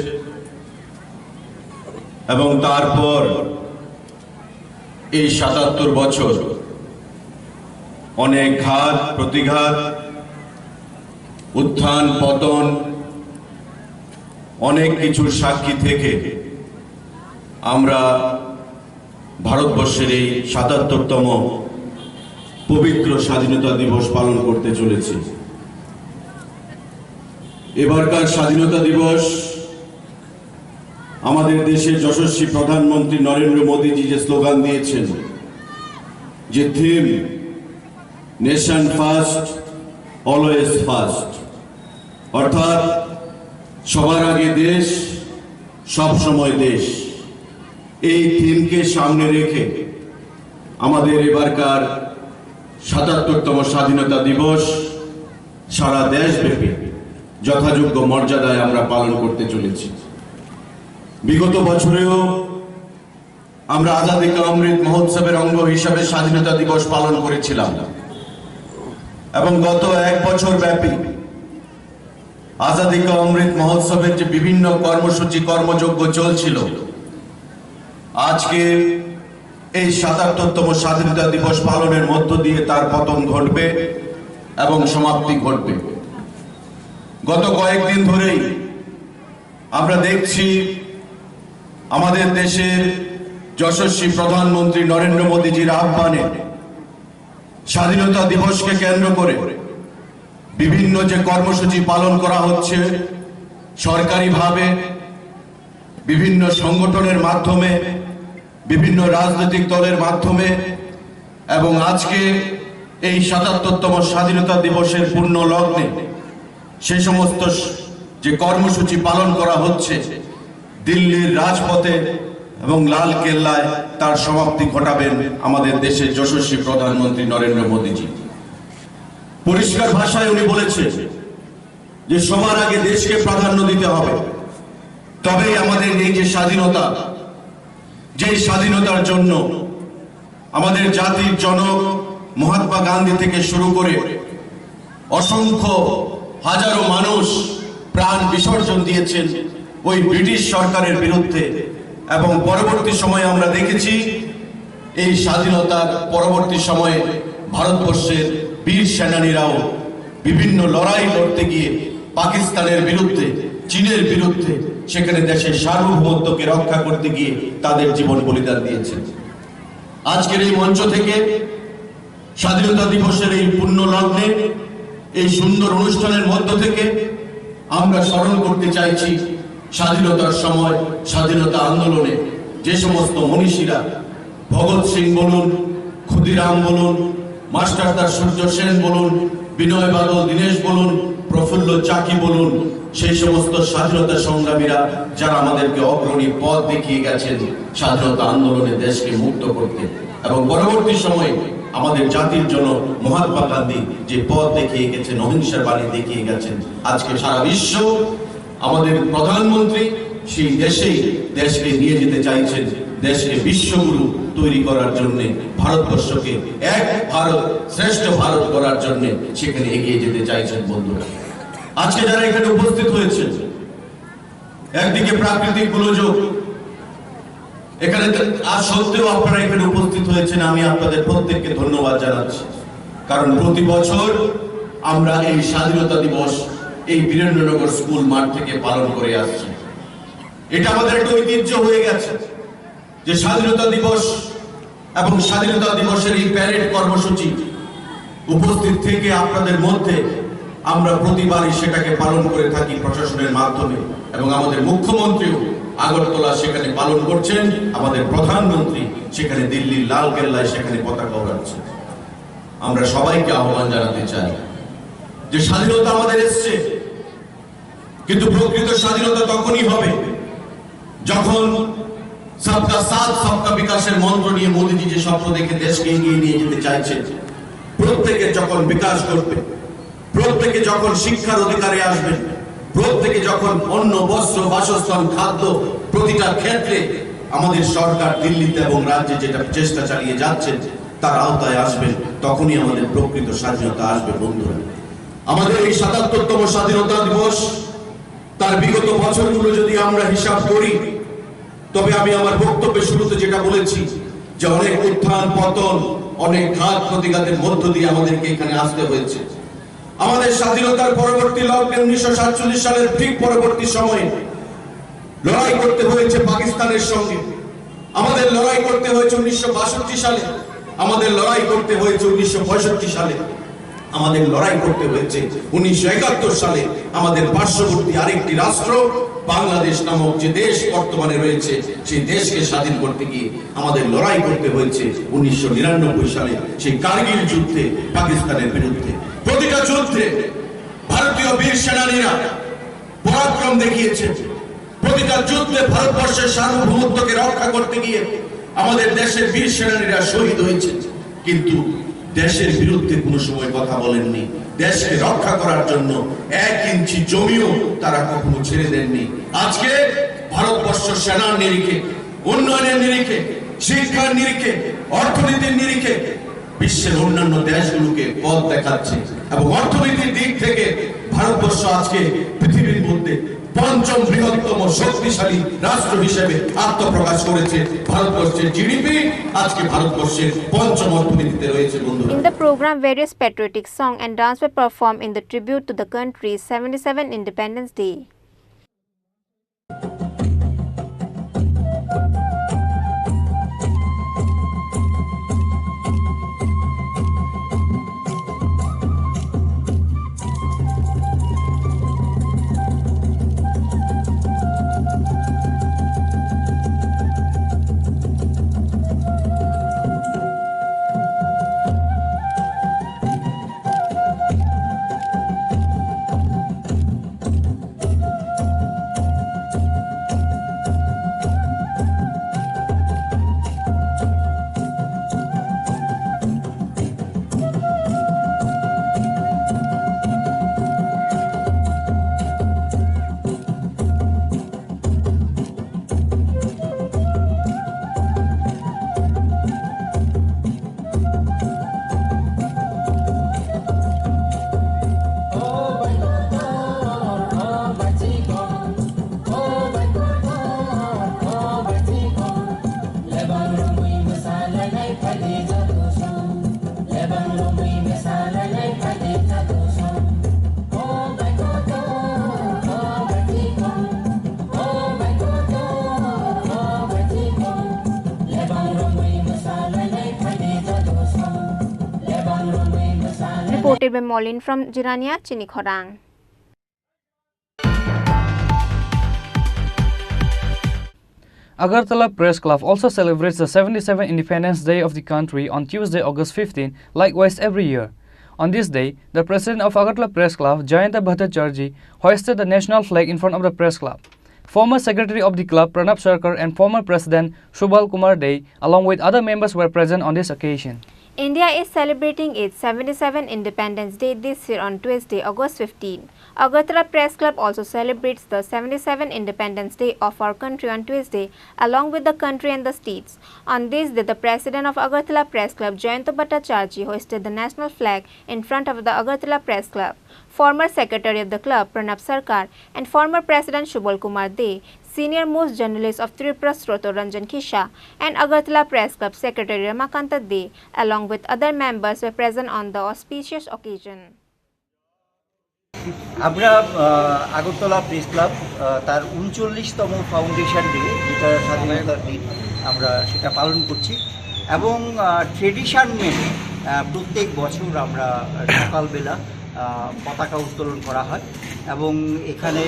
এবং তারপর এই ৭৭ বছর অনেক ঘাত প্রতিঘাত উত্থান পতন অনেক কিছুর সাক্ষী থেকে আমরা ভারতবর্ষের এই ৭৭তম পবিত্র স্বাধীনতা দিবস পালন করতে চলেছি। এবারকার স্বাধীনতা দিবস আমাদের দেশের যশস্বী প্রধানমন্ত্রী নরেন্দ্র মোদীজি যে স্লোগান দিয়েছেন, যে theme nation first always first, অর্থাৎ সবার আগে দেশ সব সময় দেশ, এই থিমকে সামনে রেখে আমাদের এবারকার ৭৭তম স্বাধীনতা দিবস সারা দেশব্যাপী যথাযোগ্য মর্যাদায় আমরা পালন করতে চলেছি। বিগত বছরেও আমরা আজাদী কা অমৃত মহোৎসবের অঙ্গ হিসাবে স্বাধীনতা দিবস পালন করেছিলাম এবং গত এক বছর ব্যাপী আজাদী কা অমৃত মহোৎসবের যে বিভিন্ন কর্মসূচি কর্মযজ্ঞ চলছিল, আজকে এই ৭৭তম স্বাধীনতা দিবস পালনের মধ্য দিয়ে তার পতন ঘটবে এবং সমাপ্তি ঘটবে। গত কয়েকদিন ধরেই আমরা দেখছি আমাদের দেশের যশস্বী প্রধানমন্ত্রী নরেন্দ্র মোদীজির আহ্বানে স্বাধীনতা দিবসকে কেন্দ্র করে বিভিন্ন যে কর্মসূচি পালন করা হচ্ছে সরকারিভাবে, বিভিন্ন সংগঠনের মাধ্যমে, বিভিন্ন রাজনৈতিক দলের মাধ্যমে, এবং আজকে এই ৭৭তম স্বাধীনতা দিবসের পূর্ণ লগ্নে সে সমস্ত যে কর্মসূচি পালন করা হচ্ছে দিল্লির রাজপথে এবং লাল কেল্লায়, তার সমাপ্তি ঘটাবেন আমাদের দেশের যশস্বী প্রধানমন্ত্রী নরেন্দ্র মোদীজি। পরিষ্কার ভাষায় উনি বলেছেন যে সবার আগে দেশকে প্রাধান্য দিতে হবে, তবেই আমাদের এই যে স্বাধীনতা, যেই স্বাধীনতার জন্য আমাদের জাতির জনক মহাত্মা গান্ধী থেকে শুরু করে অসংখ্য হাজারো মানুষ প্রাণ বিসর্জন দিয়েছেন ওই ব্রিটিশ সরকারের বিরুদ্ধে, এবং পরবর্তী সময়ে আমরা দেখেছি এই স্বাধীনতার পরবর্তী সময়ে ভারতবর্ষের বীর সেনানীরাও বিভিন্ন লড়াই লড়তে গিয়ে পাকিস্তানের বিরুদ্ধে, চীনের বিরুদ্ধে, সেখানে দেশের সার্বভৌমত্বকে রক্ষা করতে গিয়ে তাদের জীবন বলিদান দিয়েছেন। আজকের এই মঞ্চ থেকে স্বাধীনতা দিবসের এই পূর্ণ লগ্নে এই সুন্দর অনুষ্ঠানের মধ্য থেকে আমরা স্মরণ করতে চাইছি স্বাধীনতার সময় স্বাধীনতা আন্দোলনে যে সমস্ত মনীষীরা, ভগৎ সিং বলুন, ক্ষুদিরাম বলুন, মাস্টারদার সূর্য সেন বলুন, বিনয় বাদল দীনেশ বলুন, প্রফুল্ল চাকি বলুন, সেই সমস্ত স্বাধীনতা সংগ্রামীরা যারা আমাদেরকে অগ্রণী পথ দেখিয়ে গেছেন স্বাধীনতা আন্দোলনে দেশকে মুক্ত করতে, এবং পরবর্তী সময়ে আমাদের জাতির জন্য মহাত্মা গান্ধী যে পথ দেখিয়ে গেছেন, অহিংসার বাণী দেখিয়ে গেছেন, আজকে সারা বিশ্ব আমাদের প্রধানমন্ত্রী সেই দেশেই দেশকে নিয়ে যেতে চাইছেন, দেশকে বিশ্বগুরু তৈরি করার জন্য, ভারতবর্ষকে এক ভারত শ্রেষ্ঠ ভারত করার জন্য সেখানে এগিয়ে যেতে চাইছেন। বন্ধুরা, আজকে যারা এখানে উপস্থিত হয়েছেন একদিকে প্রাকৃতিক গোলযোগ, এখানে আজ সত্ত্বেও আপনারা এখানে উপস্থিত হয়েছেন, আমি আপনাদের প্রত্যেককে ধন্যবাদ জানাচ্ছি। কারণ প্রতি বছর আমরা এই স্বাধীনতা দিবস এই বীরেন্দ্রনগর স্কুল মাঠ থেকে পালন করে আসছি। এটা আমাদের একটা ঐতিহ্য হয়ে গেছে যে স্বাধীনতা দিবস এবং স্বাধীনতা দিবসের এই প্যারেড কর্মসূচি উপস্থিত থেকে আপনাদের মধ্যে আমরা প্রতিবারই সেটাকে পালন করে থাকি প্রশাসনের মাধ্যমে, এবং আমাদের মুখ্যমন্ত্রীও আগরতলা সেখানে পালন করছেন, আমাদের প্রধানমন্ত্রী সেখানে দিল্লির লাল কেল্লায় সেখানে পতাকা ওড়াচ্ছেন। আমরা সবাইকে আহ্বান জানাতে চাই যে স্বাধীনতা আমাদের এসছে, কিন্তু প্রকৃত স্বাধীনতা তখনই হবে যখন সবকা সাথ সবকা বিকাশের মন্ত্র নিয়ে মোদীজি যে স্বপ্ন দেখে দেশকে এগিয়ে নিয়ে যেতে চাইছেন, প্রত্যেকে যখন বিকাশ করবে, প্রত্যেকে যখন শিক্ষার অধিকারে আসবেন, প্রত্যেকে যখন অন্ন বস্ত্র বাসস্থান খাদ্য প্রতিটা ক্ষেত্রে আমাদের সরকার দিল্লিতে এবং রাজ্যে যেটা চেষ্টা চালিয়ে যাচ্ছেন তার আওতায় আসবেন, তখনই আমাদের প্রকৃত স্বাধীনতা আসবে। বন্ধুরা, আমাদের এই ৭৭তম স্বাধীনতা দিবস তার বিগত বছরগুলো যদি আমরা হিসাব করি, তবে আমি আমার বক্তব্যের শুরুতে যেটা বলেছি যে অনেক উত্থান পতন, অনেক ঘাত প্রতিঘাতের মধ্য দিয়ে আমাদেরকে এখানে আসতে হয়েছে। আমাদের স্বাধীনতার পরবর্তী লগ্নে 1947 সালের ঠিক পরবর্তী সময়ে লড়াই করতে হয়েছে পাকিস্তানের সঙ্গে, আমাদের লড়াই করতে হয়েছে 1962 সালে, আমাদের লড়াই করতে হয়েছে 1965 সালে, আমাদের লড়াই করতে হয়েছে 1971 সালে আমাদের পার্শ্ববর্তী আরেকটি রাষ্ট্র বাংলাদেশ নামক যে দেশ বর্তমানে রয়েছে সেই দেশকে স্বাধীন করতে গিয়ে আমাদের লড়াই করতে হয়েছে 1999 সালে সেই কারগিল যুদ্ধে পাকিস্তানের বিরুদ্ধে। প্রতিটা যুদ্ধে ভারতীয় বীর সেনানীরা পরাক্রম দেখিয়েছেন, প্রতিটা যুদ্ধে ভারতবর্ষের সার্বভৌমত্বকে রক্ষা করতে গিয়ে আমাদের দেশের বীর সেনানীরা শহীদ হয়েছে, কিন্তু দেশের বিরুদ্ধে কোনো সময় কথা বলেননি। দেশকে রক্ষা করার জন্য 1 ইঞ্চি জমিও তারা কখনো ছেড়ে দেননি। আজকে ভারতবর্ষ সেনার নিরিখে, উন্নয়নের নিরিখে, শিক্ষার নিরিখে, অর্থনীতির নিরিখে বিশ্বের অন্যান্য দেশগুলোকে পথ দেখাচ্ছে, এবং অর্থনীতির দিক থেকে ভারতবর্ষ আজকে পৃথিবীর মধ্যে ৫ম বৃহত্তম শক্তিশালী রাষ্ট্র হিসেবে আত্মপ্রকাশ করেছে। ভারতবর্ষের জিডিপি আজকে ভারতবর্ষের ৫ম অর্থনীতিতে রয়েছে। বন্ধুরা, In the program, various patriotic song and dance were performed in the tribute to the country's 77th Independence Day. Reported by Maureen from Jirania, Chini Khorang. Agartala Press Club also celebrates the 77th Independence Day of the country on Tuesday, August 15, likewise every year. On this day, the president of Agartala Press Club, Jayanta Bhattacharjee, hoisted the national flag in front of the press club. Former secretary of the club, Pranab Sarkar, and former president, Shubhal Kumar Dey, along with other members, were present on this occasion. India is celebrating its 77th Independence Day this year on Tuesday, August 15. Agartala Press Club also celebrates the 77th Independence Day of our country on Tuesday, along with the country and the states. On this day, the president of Agartala Press Club, Jayanto Bhattacharjee, hoisted the national flag in front of the Agartala Press Club. Former secretary of the club, Pranab Sarkar, and former president Shubal Kumar De, senior most journalist of Tripura Sroto Ranjan Kisha, and Agartala Press Club secretary Ramakanta De, along with other members, were present on the auspicious occasion. আমরা Agartala press club তার ৩৯তম foundation day, যেটা স্বাধীনতার দিন, আমরা সেটা পালন করছি এবং ট্রেডিশন মেনে প্রত্যেক বছর আমরা সকালবেলা পতাকা উত্তোলন করা হয় এবং এখানে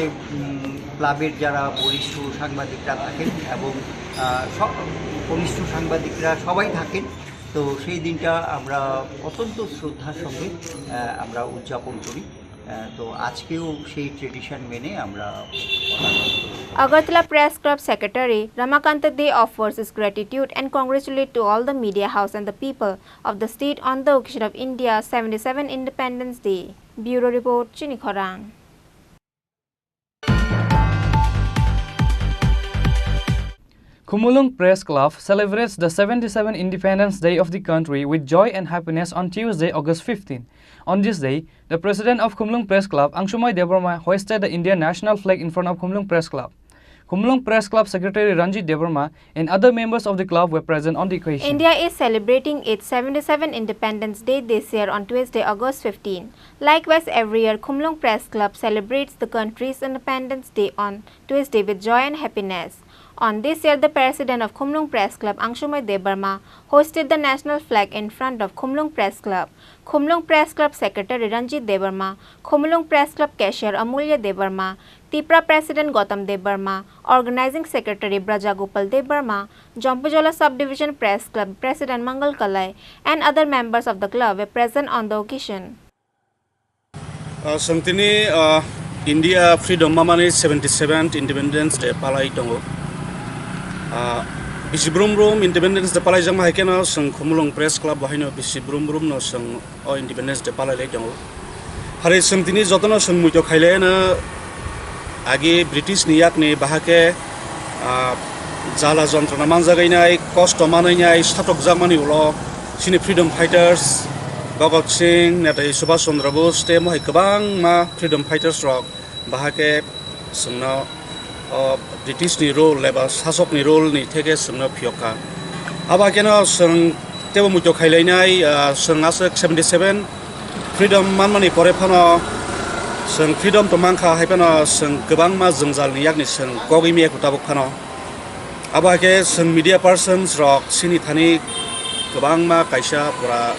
ক্লাবের যারা বরিষ্ঠ সাংবাদিকরা থাকেন এবং কনিষ্ঠ সাংবাদিকরা সবাই থাকেন। তো সেই দিনটা আমরা অত্যন্ত শ্রদ্ধার সঙ্গে আমরা উদযাপন করি। তো আজকেও সেই ট্রেডিশন মেনে আমরা Agartala Press Club Secretary Ramakanta De offers his gratitude and congratulate to all the media house and the people of the state on the occasion of India's 77th Independence Day. Bureau Report, Chini Khorang. Khumulung Press Club celebrates the 77th Independence Day of the country with joy and happiness on Tuesday, August 15. On this day, the president of Khumulung Press Club, Angshumai Debarma, hoisted the Indian national flag in front of Khumulung Press Club. Khumulung Press Club Secretary Ranjit Debarma and other members of the club were present on the occasion. India is celebrating its 77th Independence Day this year on Tuesday, August 15. Likewise, every year, Khumulung Press Club celebrates the country's Independence Day on Tuesday with joy and happiness. On this year, the president of Khumulung Press Club, Angshumai Debarma, hoisted the national flag in front of Khumulung Press Club. Khumulung Press Club Secretary Ranjit Debarma, Khumulung Press Club Cashier Amulya Debarma, Tripura President Gautam Debarma, Organizing Secretary Braja Gopal Debarma, Jampujola Subdivision Press Club President Mangal Kalai, and other members of the club were present on the occasion. Santini India Freedom Mamani 77th Independence Day Palai Tongo. Bisi brum Independence Day Palai Jama Haikena Sang Khumulung Press Club Bahino Bisi brum no Sang Independence Day Palai Tongo. Hari Santini Jotono Sang Mujo Khailena Agi British Niyak ni Bahake Jala Jontrona Manjagainai, Cost Manai, Statok Zamani Ulo, Chini Freedom Fighters, Bhagat Singh, Netai Subhash Chandra Bose, Temo Kabang Ma Freedom Fighters Rock, Bahake Sungno British ni role leba sasok ni role ni tege sungno phioka. Aba kena sung tebo mujo khailainai sung asek 77 Freedom manmani pore phano sung freedom to mangkha haipano sung gobang ma jungjal ni yakni sung kogi mi kutabuk phano. Aba ke sung media persons rok sini thani gobang ma kaisa pura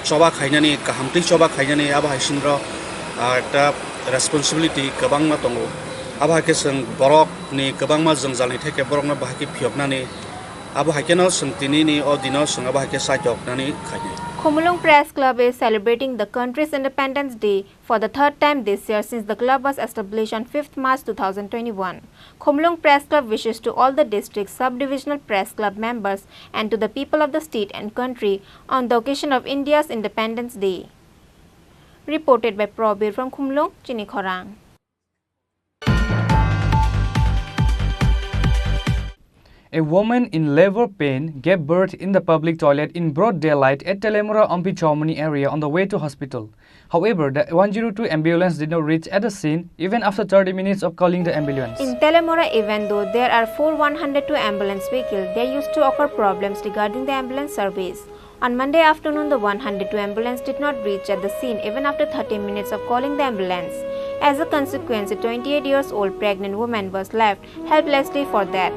choba khainani kahamti choba khainani aba haisindro ta responsibility gobang ma tongo. Aba ke sung borok ni gobang ma jungjal ni theke borok na bahaki phioknani aba hakeno sung tini ni odino sung aba hake sajoknani khaine. Khumulung Press Club is celebrating the country's Independence Day for the third time this year since the club was established on 5th March 2021. Khumulung Press Club wishes to all the district sub-divisional press club members and to the people of the state and country on the occasion of India's Independence Day. Reported by Probir from Khumulung, Chini Khorang. A woman in labor pain gave birth in the public toilet in broad daylight at Telemura Ampi Chaumani area on the way to hospital. However, the 102 ambulance did not reach at the scene even after 30 minutes of calling the ambulance. In Telemura, even though there are 4 102 ambulance vehicles, there used to occur problems regarding the ambulance service. On Monday afternoon, the 102 ambulance did not reach at the scene even after 30 minutes of calling the ambulance. As a consequence, a 28-year-old pregnant woman was left helplessly for death.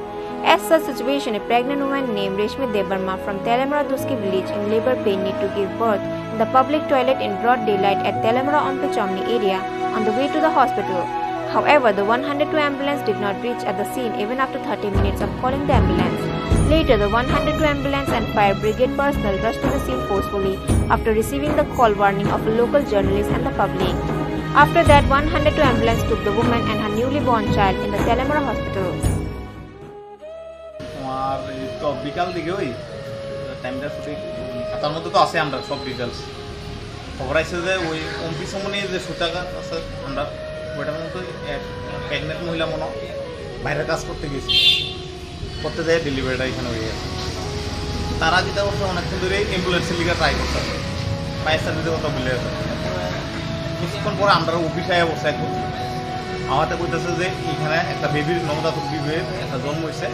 As such situation, a pregnant woman named Reshmi Debarma from Telemura Duski village in labor pain need to give birth in the public toilet in broad daylight at Telemura Ampi Chaumani area on the way to the hospital. However, the 102 ambulance did not reach at the scene even after 30 minutes of calling the ambulance. Later, the 102 ambulance and fire brigade personnel rushed to the scene forcefully after receiving the call warning of a local journalist and the public. After that, 102 ambulance took the woman and her newly born child in the Telemura hospital. বিকাল দিকে ওই টাইমটা শুধু তার মধ্যে তো আছে আমরা সব ডিটেলস খবর আছে যে ওই অম্পি সমনে যে সুতাগার আছে আমরা ওইটার মতো প্রেগনেন্ট মহিলা মনে বাইরে কাজ করতে গেছি করতে যায় ডেলিভারিটা এখানে হয়ে গেছে তারা যেটা করছে অনেকক্ষণ ধরে অ্যাম্বুলেন্সের লিগে ট্রাই করতে ফায়ার সার্ভিসের কথা বলে গেছে কিছুক্ষণ পরে আমরা অফিসে বসে করছি আমাদের কইতেছে যে এখানে একটা বেবির নবজাতক বেবির একটা জন্ম হয়েছে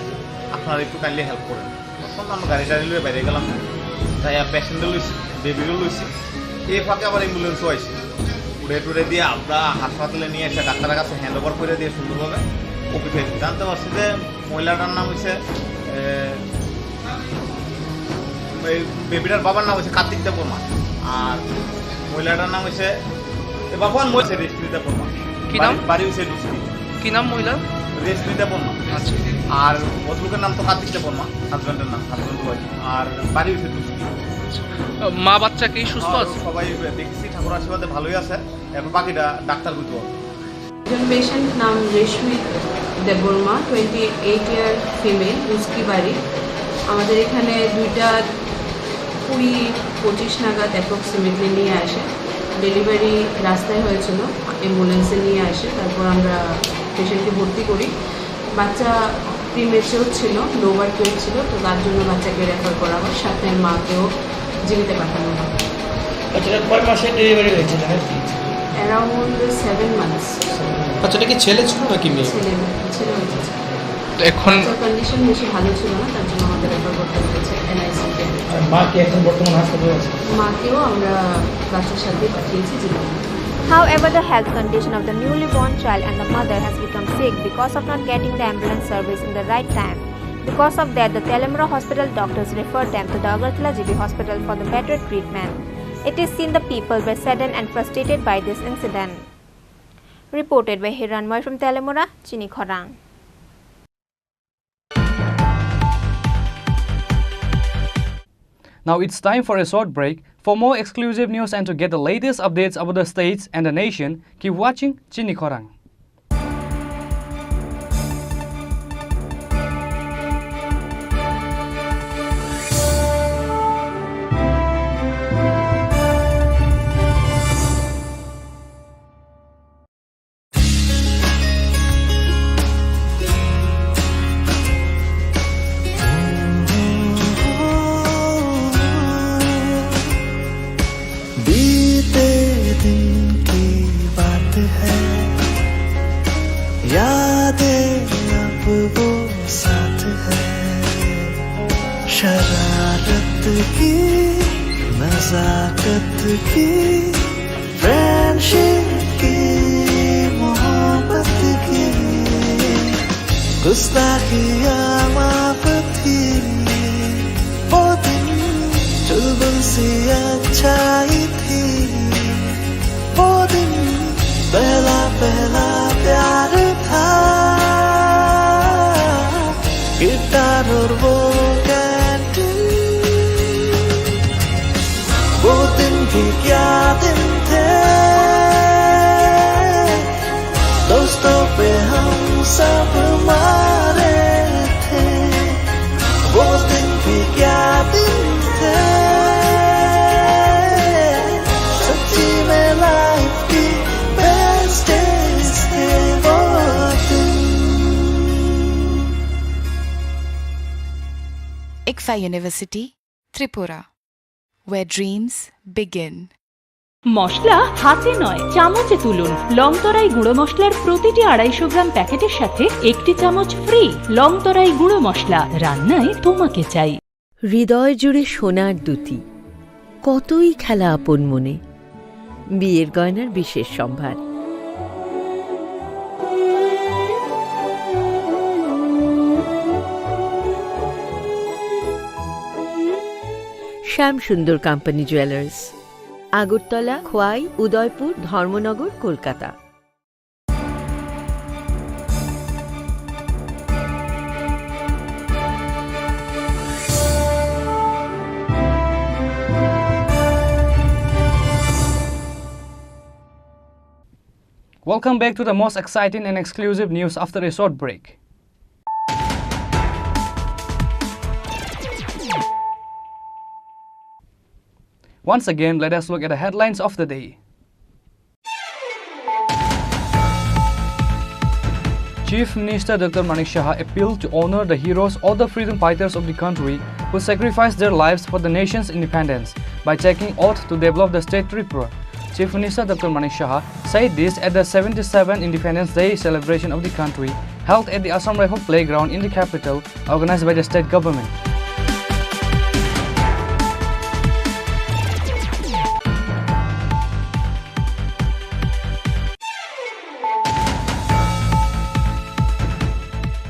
আপনারা একটু কাইন্ডলি হেল্প করেন তখন আমরা গাড়ি টাড়ি লিয়ে বাইরে গেলাম যাই পেশেন্টও লইছি বেবিরও লইছি এই ফাঁকে আবার অ্যাম্বুলেন্সও আইসি উড়ে টুড়ে দিয়ে আমরা হাসপাতালে নিয়ে এসে ডাক্তারের কাছে হ্যান্ড ওভার করে দিয়ে সুন্দরভাবে অফিসে জানতে পারছি যে মহিলাটার নাম হচ্ছে বেবিটার বাবার নাম হচ্ছে কার্তিক দেববর্মা আর মহিলাটার নাম হচ্ছে বাবার মহিলা রেশমিতা বর্মা কি নাম বাড়ি হচ্ছে কি নাম মহিলা রেশমিতা বর্মা আচ্ছা আর ভদ্রলোকের নাম তো কার্তিক দেববর্মা হাজব্যান্ডের নাম হাজব্যান্ড ওয়াইফ আর বাড়ি হচ্ছে মা বাচ্চা কি সুস্থ আছে সবাই দেখছি ঠাকুর আশীর্বাদে ভালোই আছে এখন বাকিটা ডাক্তার বুঝবো একজন পেশেন্ট নাম রেশমি দেববর্মা 28 ইয়ার ফিমেল উস্কি বাড়ি আমাদের এখানে 2:20-25 নাগাদ অ্যাপ্রক্সিমেটলি নিয়ে আসে ডেলিভারি রাস্তায় হয়েছিল অ্যাম্বুলেন্সে নিয়ে আসে তারপর আমরা পেশেন্টকে ভর্তি করি বাচ্চা প্রিমেচিওর ছিল লোবার ওয়েট ছিল তো তার জন্য বাচ্চাকে রেফার করা হয় সাথে মাকেও জীবিত পাঠানো হয় বাচ্চাটা কয় মাসে ডেলিভারি হয়েছিল অ্যারাউন্ড 7 মান্থস বাচ্চাটা কি ছেলে ছিল নাকি মেয়ে ছেলে হয়েছে এখন কন্ডিশন বেশি ভালো ছিল না তার জন্য আমাদের রেফার করতে হয়েছে এনআইসিতে মা কি এখন বর্তমান হাসপাতালে আছে মাকেও আমরা বাচ্চার সাথে পাঠিয়েছি জীবিত However, the health condition of the newly born child and the mother has become sick because of not getting the ambulance service in the right time. Because of that, the Telemura Hospital doctors referred them to the Agartala GB Hospital for the better treatment. It is seen the people were saddened and frustrated by this incident. Reported by Hiranmoy from Telemura, Chini Khorang. Now it's time for a short break. For more exclusive news and to get the latest updates about the states and the nation, keep watching Chini Khorang. शरारत की नजाकत की friendship की मोहब्बत की गुस्ताखियाँ माफ थी वो दिन चुलबुल सी अच्छाई थी वो दिन पहला पहला प्यार था गिटार और वो वो दिन भी क्या दिन थे दोस्तों पे हम सब मारे थे वो दिन भी क्या दिन थे सच्ची में लाइफ की बेस्ट डेज थे वो दिन ICFA University, Tripura, where dreams begin. মশলা হাতে নয় চামচে তুলুন লংতরাই গুঁড়ো মশলার প্রতিটি 250 গ্রাম প্যাকেটের সাথে একটি চামচ ফ্রি লংতরাই গুঁড়ো মশলা রান্নায় তোমাকে চাই হৃদয় জুড়ে সোনার দুটি কতই খেলা আপন মনে বিয়ের গয়নার বিশেষ সম্ভার শ্যাম সুন্দর company jewellers Agartala Khowai Udaipur Dharmanagar Kolkata Welcome back to the most exciting and exclusive news after a short break. Once again, let us look at the headlines of the day. Chief Minister Dr. Manik Shah appealed to honor the heroes or the freedom fighters of the country who sacrificed their lives for the nation's independence by taking oath to develop the state Tripura. Chief Minister Dr. Manik Shah said this at the 77th Independence Day celebration of the country held at the Assam Rifle Playground in the capital, organized by the state government.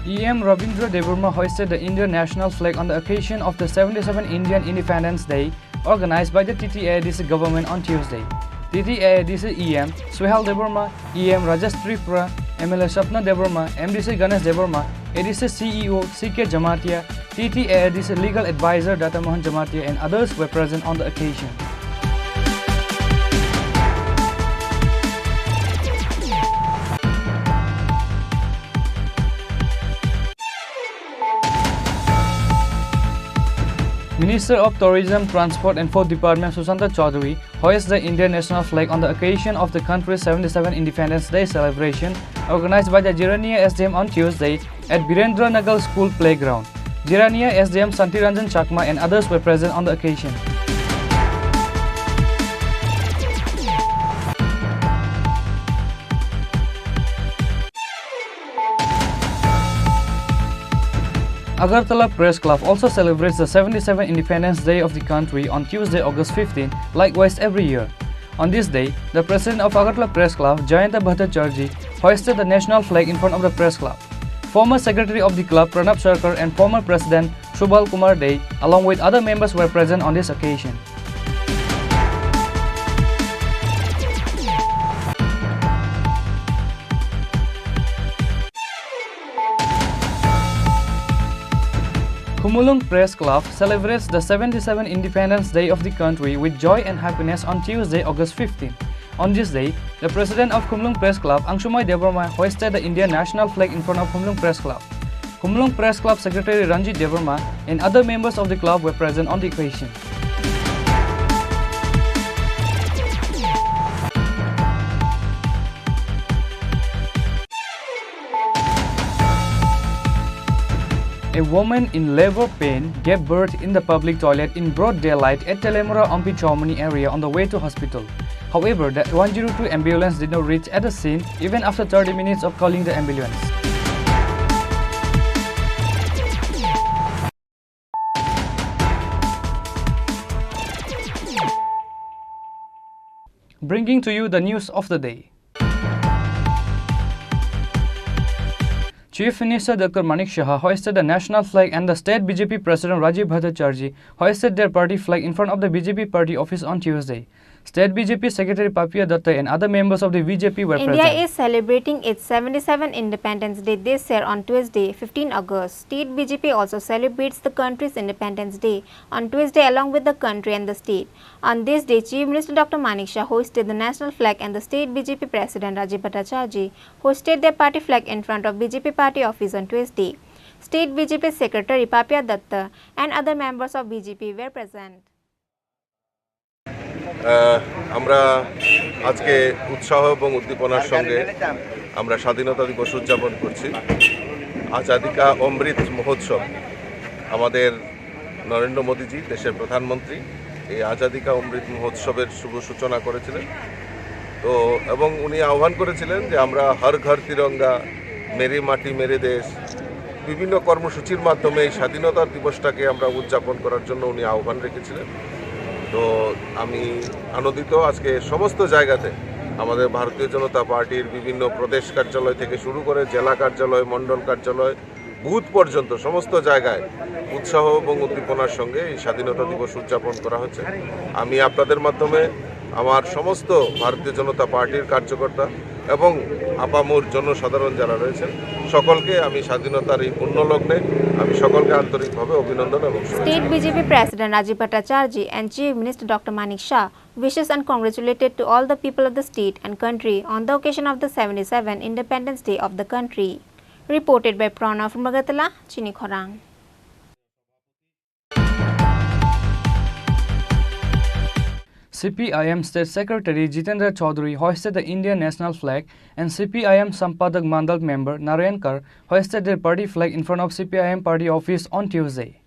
EM Rabindra Devarma hoisted the Indian national flag on the occasion of the 77th Indian Independence Day, organized by the TTADC government on Tuesday. TTADC EM Suhal Devarma, EM Rajesh Tripura, MLA Sapna Devarma, MDC Ganesh Devarma, ADC CEO CK Jamatia, TTADC legal advisor Data Mohan Jamatia and others were present on the occasion. Minister of Tourism, Transport and Food Department Susanta Chaudhary hoisted the Indian national flag on the occasion of the country's 77th Independence Day celebration, organized by the Jirania SDM on Tuesday at Birendra Nagar School Playground. Jirania SDM Santiranjan Chakma and others were present on the occasion. Agartala Press Club also celebrates the 77th Independence Day of the country on Tuesday, August 15, likewise every year. On this day, the president of Agartala Press Club, Jayanta Bhattacharjee, hoisted the national flag in front of the press club. Former secretary of the club, Pranab Sarkar, and former president, Subal Kumar Dey, along with other members were present on this occasion. Kumulung Press Club celebrates the 77th Independence Day of the country with joy and happiness on Tuesday, August 15. On this day, the president of Kumulung Press Club, Angshumai Devarma, hoisted the Indian national flag in front of Kumulung Press Club. Kumulung Press Club Secretary Ranjit Devarma and other members of the club were present on the occasion. A woman in labor pain gave birth in the public toilet in broad daylight at Telemura Ampi Chaumani area on the way to hospital. However, the 102 ambulance did not reach at the scene even after 30 minutes of calling the ambulance. Bringing to you the news of the day. Chief Minister Dr. Manik Shah hoisted the national flag and the state BJP President Rajiv Bhattacharjee hoisted their party flag in front of the BJP party office on Tuesday. State BJP Secretary Papia Datta and other members of the BJP were present. India is celebrating its 77th Independence Day this year on Tuesday, 15 August. State BJP also celebrates the country's Independence Day on Tuesday along with the country and the state. On this day, Chief Minister Dr. Manik Shah hoisted the national flag and the state BJP President Rajiv Bhattacharjee hoisted their party flag in front of BJP party office on Tuesday. State BJP Secretary Papia Datta and other members of BJP were present. আমরা আজকে উৎসাহ এবং উদ্দীপনার সঙ্গে আমরা স্বাধীনতা দিবস উদযাপন করছি। আজাদি কা অমৃত মহোৎসব আমাদের নরেন্দ্র মোদীজি দেশের প্রধানমন্ত্রী এই আজাদি কা অমৃত মহোৎসবের শুভ সূচনা করেছিলেন। তো এবং উনি আহ্বান করেছিলেন যে আমরা হর ঘর তিরঙ্গা, মেরি মাটি মেরে দেশ বিভিন্ন কর্মসূচির মাধ্যমে এই স্বাধীনতা দিবসটাকে আমরা উদযাপন করার জন্য উনি আহ্বান রেখেছিলেন। তো আমি আনন্দিত আজকে সমস্ত জায়গাতে আমাদের ভারতীয় জনতা পার্টির বিভিন্ন প্রদেশ কার্যালয় থেকে শুরু করে জেলা কার্যালয়, মণ্ডল কার্যালয়, বুথ পর্যন্ত সমস্ত জায়গায় উৎসাহ এবং উদ্দীপনার সঙ্গে এই স্বাধীনতা দিবস উদযাপন করা হচ্ছে। আমি আপনাদের মাধ্যমে আমার সমস্ত ভারতীয় জনতা পার্টির কার্যকর্তা এবং আপামর জনসাধারণ যারা রয়েছেন সকলকে আমি স্বাধীনতার এই পুণ্যলগ্নে আমি সকলকে আন্তরিকভাবে অভিনন্দন এবং State BJP President Rajiv Bhattacharjee and Chief Minister Dr. Manik Shah wishes and congratulated to all the people of the state and country on the occasion of the 77th Independence Day of the country. Reported by Pranav from Agartala, Chini Khorang. CPIM State Secretary Jitendra Chaudhary hoisted the Indian national flag, and CPIM Sampadak Mandal member Narayan Kar hoisted their party flag in front of CPIM party office on Tuesday.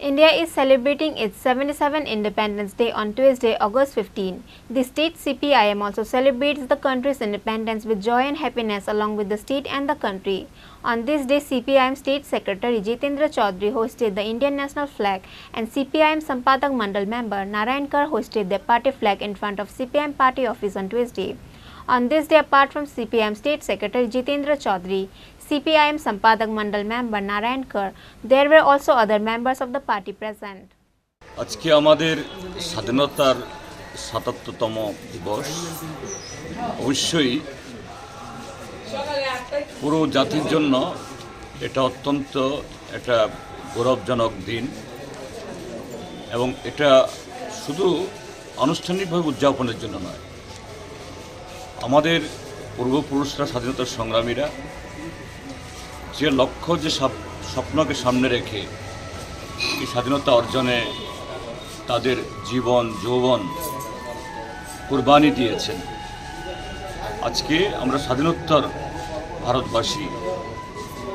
India is celebrating its 77th Independence Day on Tuesday, August 15. The state CPIM also celebrates the country's independence with joy and happiness along with the state and the country. On this day, CPIM State Secretary Jitendra Chaudhary hosted the Indian national flag, and CPIM Sampadak Mandal member Narayan Kar hosted their party flag in front of CPIM party office on Tuesday. On this day, apart from CPIM State Secretary Jitendra Chaudhary, CPIM Sampadak Mandal member Narayan Kar, there were also other members of the party present. আজকে আমাদের স্বাধীনতার ৭৭তম দিবস। অবশ্যই পুরো জাতির জন্য এটা অত্যন্ত একটা গৌরবজনক দিন, এবং এটা শুধু আনুষ্ঠানিকভাবে উদযাপনের জন্য নয়, আমাদের পূর্বপুরুষরা স্বাধীনতার সংগ্রামীরা যে লক্ষ্য, যে স্বপ্নকে সামনে রেখে এই স্বাধীনতা অর্জনে তাদের জীবন যৌবন কুরবানি দিয়েছেন। আজকে আমরা স্বাধীনোত্তর ভারতবাসী,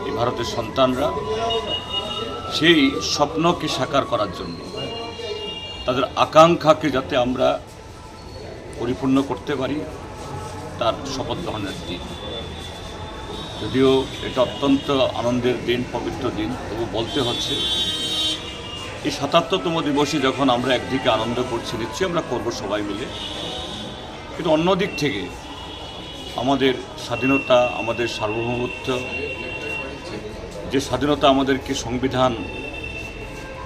এই ভারতের সন্তানরা সেই স্বপ্নকে সাকার করার জন্য, তাদের আকাঙ্ক্ষাকে যাতে আমরা পরিপূর্ণ করতে পারি, তার শপথ গ্রহণের দিন। যদিও এটা অত্যন্ত আনন্দের দিন, পবিত্র দিন, তবু বলতে হচ্ছে এই ৭৭তম দিবসে যখন আমরা একদিকে আনন্দ করছি, নিশ্চয়ই আমরা করব সবাই মিলে, কিন্তু অন্য দিক থেকে আমাদের স্বাধীনতা, আমাদের সার্বভৌমত্ব, যে স্বাধীনতা আমাদেরকে সংবিধান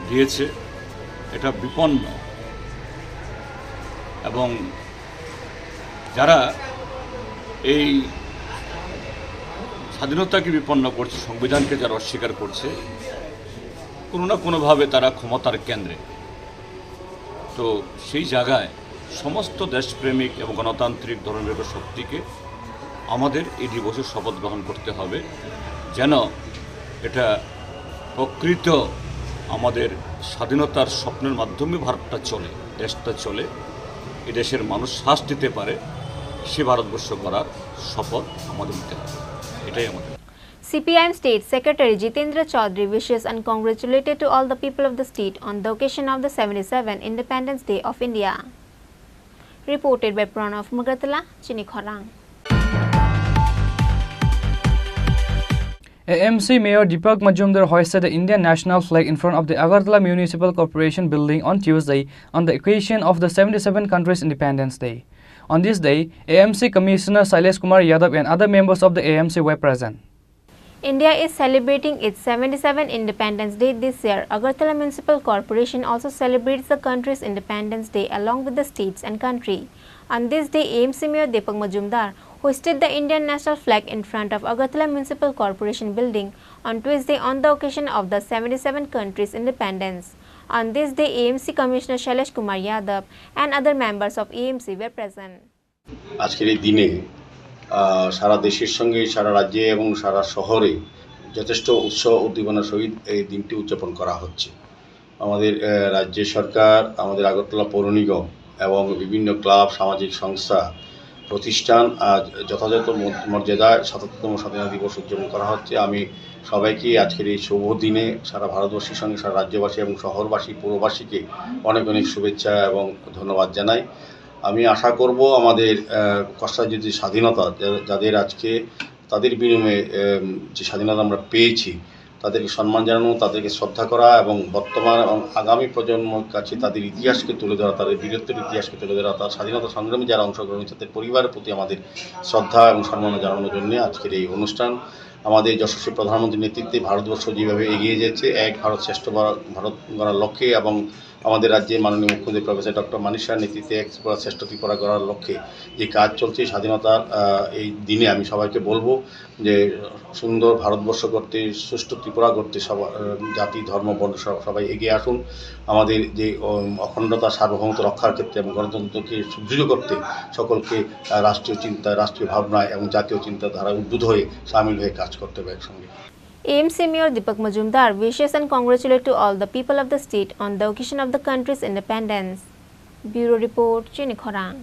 দিয়েছে, এটা বিপন্ন। এবং যারা এই স্বাধীনতাকে বিপন্ন করছে, সংবিধানকে যারা অস্বীকার করছে, কোনো না কোনোভাবে তারা ক্ষমতার কেন্দ্রে। তো সেই জায়গায় সমস্ত দেশপ্রেমিক এবং গণতান্ত্রিক ধর্মনিরপেক্ষ শক্তিকে আমাদের এই দিবসে শপথ গ্রহণ করতে হবে, যেন এটা প্রকৃত আমাদের স্বাধীনতার স্বপ্নের মাধ্যমে ভারতটা চলে, দেশটা চলে, এই দেশের মানুষ শ্বাস দিতে পারে, সে ভারতবর্ষ করার শপথ আমাদের নিতে হবে। এটাই আমাদের। CPIM State Secretary Jitendra Chaudhary wishes and congratulated to all the people of the state on the occasion of the 77th Independence Day of India. Reported by Pranav Mugatala, Chini Khorang. AMC Mayor Deepak Majumdar hoisted the Indian national flag in front of the Agartala Municipal Corporation building on Tuesday on the occasion of the 77 country's Independence Day. On this day, AMC Commissioner Shailesh Kumar Yadav and other members of the AMC were present. India is celebrating its 77th Independence Day this year. Agartala Municipal Corporation also celebrates the country's Independence Day along with the states and country. On this day, AMC Mayor Deepak Majumdar hoisted the Indian national flag in front of Agartala Municipal Corporation building on Tuesday on the occasion of the 77 country's independence. On this day, AMC Commissioner Shailesh Kumar Yadav and other members of AMC were present. আজকের এই দিনে সারা দেশের সঙ্গে সারা রাজ্যে এবং সারা শহরে যথেষ্ট উৎসাহ উদ্দীপনার সহিত এই দিনটি উদযাপন করা হচ্ছে। আমাদের রাজ্য সরকার, আমাদের আগরতলা পৌর নিগম এবং বিভিন্ন ক্লাব, সামাজিক সংস্থা, প্রতিষ্ঠান আজ যথাযথ মর্যাদায় ৭৭তম স্বাধীনতা দিবস উদযাপন করা হচ্ছে। আমি সবাইকে আজকের এই শুভ দিনে সারা ভারতবর্ষের সঙ্গে সারা রাজ্যবাসী এবং শহরবাসী, পৌরবাসীকে অনেক অনেক শুভেচ্ছা এবং ধন্যবাদ জানাই। আমি আশা করব আমাদের কষ্টার্জিত স্বাধীনতা, যাদের আজকে তাদের বিনিময়ে যে স্বাধীনতা আমরা পেয়েছি, তাদেরকে সম্মান জানানো, তাদেরকে শ্রদ্ধা করা এবং বর্তমান এবং আগামী প্রজন্মের কাছে তাদের ইতিহাসকে তুলে ধরা, তাদের বীরত্বের ইতিহাসকে তুলে ধরা, তার স্বাধীনতা সংগ্রামে যারা অংশগ্রহণ করেছে তাদের পরিবারের প্রতি আমাদের শ্রদ্ধা এবং সম্মান জানানোর জন্য আজকের এই অনুষ্ঠান। আমাদের যশস্বী প্রধানমন্ত্রীর নেতৃত্বে ভারতবর্ষ যেভাবে এগিয়ে যাচ্ছে এক ভারত শ্রেষ্ঠ ভারত গড়ার লক্ষ্যে, এবং আমাদের রাজ্যে মাননীয় মুখ্যমন্ত্রী প্রফেসর ডক্টর মানিক শাহের নেতৃত্বে এক শ্রেষ্ঠ ত্রিপুরা গড়ার লক্ষ্যে যে কাজ চলছে, স্বাধীনতার এই দিনে আমি সবাইকে বলবো যে সুন্দর ভারতবর্ষ করতে, সুষ্ঠু ত্রিপুরা করতে জাতি, ধর্ম, বর্ণ সবাই এগিয়ে আসুন। আমাদের যে অখণ্ডতা, সার্বভৌমত্ব রক্ষার ক্ষেত্রে এবং গণতন্ত্রকে সুদৃঢ় করতে সকলকে রাষ্ট্রীয় চিন্তা, রাষ্ট্রীয় ভাবনায় এবং জাতীয় চিন্তাধারায় উদ্বুদ্ধ হয়ে সামিল হয়ে কাজ করতে হবে একসঙ্গে। AMC Mayor Deepak Majumdar wishes and congratulates to all the people of the state on the occasion of the country's independence. Bureau Report, Chini Khorang.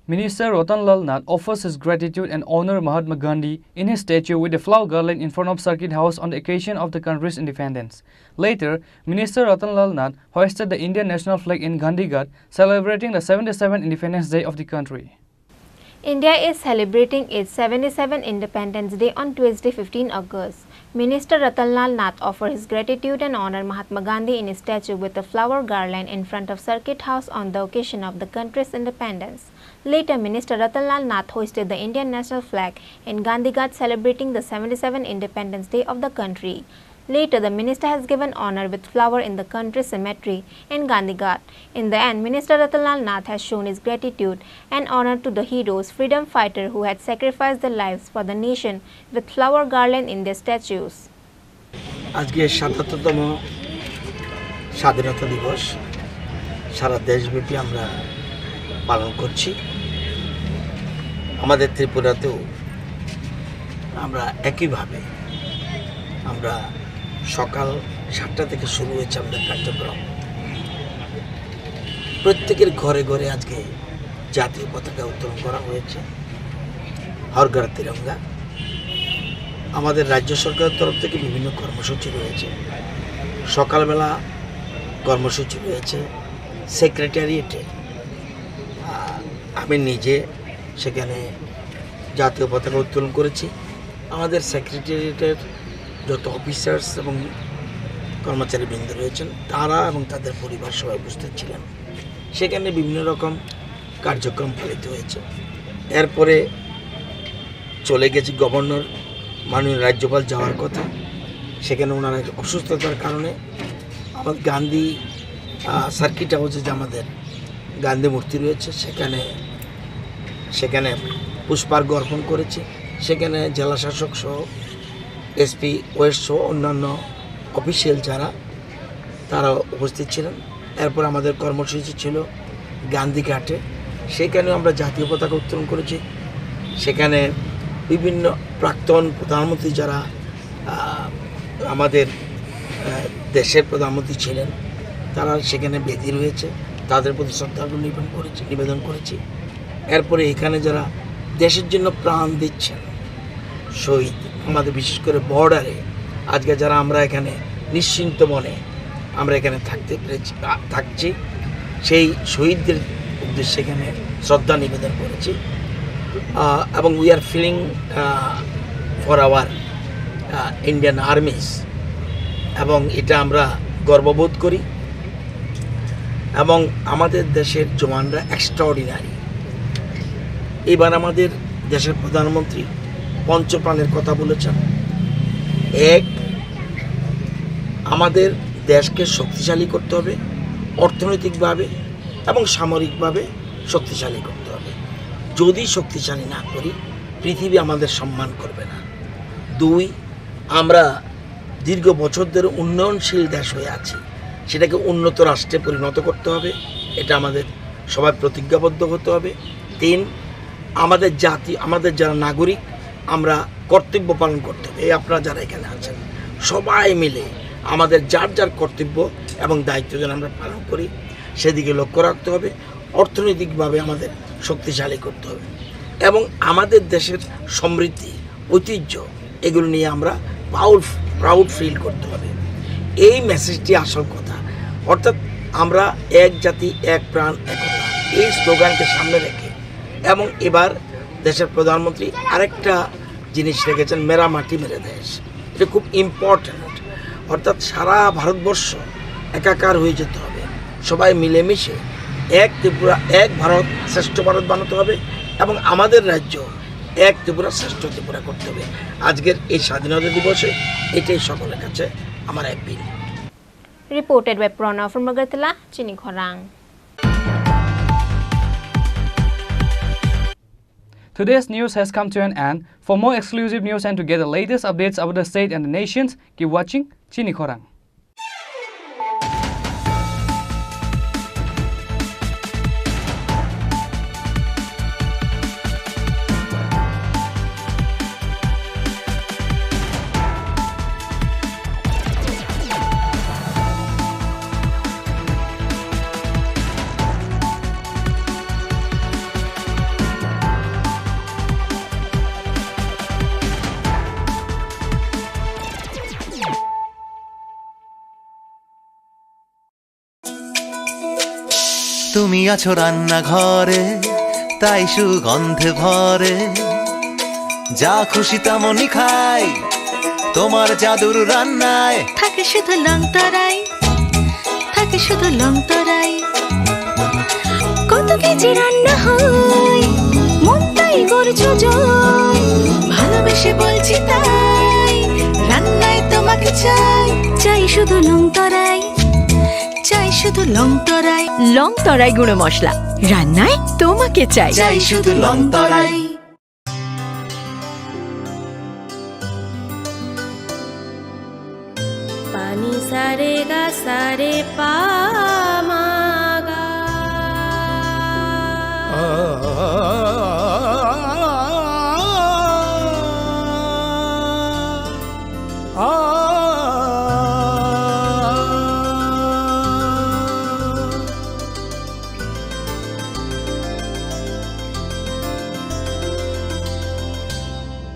Minister Ratanlal Nath offers his gratitude and honor Mahatma Gandhi in his statue with a flower garland in front of Circuit House on the occasion of the country's independence. Later, Minister Ratanlal Nath hoisted the Indian national flag in Gandhi Ghat, celebrating the 77th Independence Day of the country. India is celebrating its 77th Independence Day on Tuesday, 15 August. Minister Ratanlal Nath offered his gratitude and honor Mahatma Gandhi in his statue with a flower garland in front of Circuit House on the occasion of the country's independence. Later, Minister Ratanlal Nath hoisted the Indian national flag in Gandhi Ghat, celebrating the 77th Independence Day of the country. Later, the minister has given honor with flower in the country's cemetery in Gandhi Ghat. In the end, Minister Ratanlal Nath has shown his gratitude and honor to the heroes, freedom fighters who had sacrificed their lives for the nation with flower garland in their statues. আজকে ৭৭তম স্বাধীনতা দিবস সারা দেশব্যাপী আমরা পালন করছি। আমাদের ত্রিপুরাতেও আমরা একইভাবে আমরা সকাল ৭টা থেকে শুরু হয়েছে আমাদের কার্যক্রম। প্রত্যেকের ঘরে ঘরে আজকে জাতীয় পতাকা উত্তোলন করা হয়েছে, হর ঘর তিরঙ্গা। আমাদের রাজ্য সরকারের তরফ থেকে বিভিন্ন কর্মসূচি রয়েছে। সকালবেলা কর্মসূচি রয়েছে সেক্রেটারিয়েটে, আমি নিজে সেখানে জাতীয় পতাকা উত্তোলন করেছি। আমাদের সেক্রেটারিয়েটের যত অফিসার্স এবং কর্মচারীবৃন্দ রয়েছেন তারা এবং তাদের পরিবার সবাই উপস্থিত ছিলেন। সেখানে বিভিন্ন রকম কার্যক্রম পালিত হয়েছে। এরপরে চলে গেছি গভর্নর মাননীয় রাজ্যপাল যাওয়ার কথা, সেখানে ওনার অসুস্থতার কারণে আমাদের গান্ধী সার্কিট হাউসে যে আমাদের গান্ধী মূর্তি রয়েছে সেখানে পুষ্পার্ঘ অর্পণ করেছি। সেখানে জেলা শাসক সহ এসপি ওয়েস্ট সহ অন্যান্য অফিসিয়াল যারা তারা উপস্থিত ছিলেন। এরপর আমাদের কর্মসূচি ছিল গান্ধীঘাটে, সেখানেও আমরা জাতীয় পতাকা উত্তোলন করেছি। সেখানে বিভিন্ন প্রাক্তন প্রধানমন্ত্রী যারা আমাদের দেশের প্রধানমন্ত্রী ছিলেন তারা সেখানে বেদি রয়েছে, তাদের প্রতি শ্রদ্ধার্ঘ্য নিবেদন করেছি। এরপরে এখানে যারা দেশের জন্য প্রাণ দিচ্ছেন শহীদ, আমাদের বিশেষ করে বর্ডারে আজকে যারা আমরা এখানে নিশ্চিন্ত মনে আমরা এখানে থাকছি, সেই শহীদদের উদ্দেশ্যে এখানে শ্রদ্ধা নিবেদন করেছি। এবং we are feeling for our Indian armies, এবং এটা আমরা গর্ববোধ করি। এবং আমাদের দেশের জওয়ানরা এক্সট্রাঅর্ডিনারি। এবার আমাদের দেশের প্রধানমন্ত্রী পঞ্চপ্রাণের কথা বলেছেন। এক, আমাদের দেশকে শক্তিশালী করতে হবে, অর্থনৈতিকভাবে এবং সামরিকভাবে শক্তিশালী করতে হবে। যদি শক্তিশালী না করি পৃথিবী আমাদের সম্মান করবে না। দুই, আমরা দীর্ঘ বছর ধরে উন্নয়নশীল দেশ হয়ে আছি, সেটাকে উন্নত রাষ্ট্রে পরিণত করতে হবে, এটা আমাদের সবাই প্রতিজ্ঞাবদ্ধ হতে হবে। তিন, আমাদের জাতি, আমাদের যারা নাগরিক, আমরা কর্তব্য পালন করতে হবে। এই আপনারা যারা এখানে আছেন সবাই মিলে আমাদের যার যার কর্তব্য এবং দায়িত্ব যেন আমরা পালন করি সেদিকে লক্ষ্য রাখতে হবে। অর্থনৈতিকভাবে আমাদের শক্তিশালী করতে হবে এবং আমাদের দেশের সমৃদ্ধি, ঐতিহ্য এগুলো নিয়ে আমরা প্রাউড ফিল করতে হবে। এই মেসেজটি আসল কথা। অর্থাৎ আমরা এক জাতি, এক প্রাণ, একতা, এই স্লোগানকে সামনে রেখে, এবং এবার দেশের প্রধানমন্ত্রী আরেকটা জিনিস রেখেছেন, মেরা মাটি মেরে দেশ। এটা খুব ইম্পর্ট্যান্ট। অর্থাৎ সারা ভারতবর্ষ একাকার হয়ে যেতে হবে, সবাই মিলেমিশে এক ত্রিপুরা, এক ভারত, শ্রেষ্ঠ ভারত বানাতে হবে এবং আমাদের রাজ্য এক ত্রিপুরা, শ্রেষ্ঠ ত্রিপুরা করতে হবে। আজকের এই স্বাধীনতা দিবসে এটাই সকলের কাছে আমার appeal. Reported by Pranav from Agartala, Chini Khorang. Today's news has come to an end. For more exclusive news and to get the latest updates about the state and the nations, keep watching Chini Khorang. তুমি আছো রান্নাঘরে, তাই সুগন্ধে ভরে। যা খুশি তেমনই খাই, তোমার জাদুর রান্নায় থাকে শুধু লং তরাই, থাকে শুধু লং তরাই। কত কেজি রান্না হয়, মন তাই করছো জয়। ভালোবেসে বলছি তাই, রান্নায় তোমাকে চাই, চাই শুধু লং তরাই, চাই শুধু লং তরাই। লং তরাই গুঁড়ো মশলা, রান্নায় তোমাকে চাই, চাই শুধু লং তরাই। পানি সারে গা সারে পা মা গা।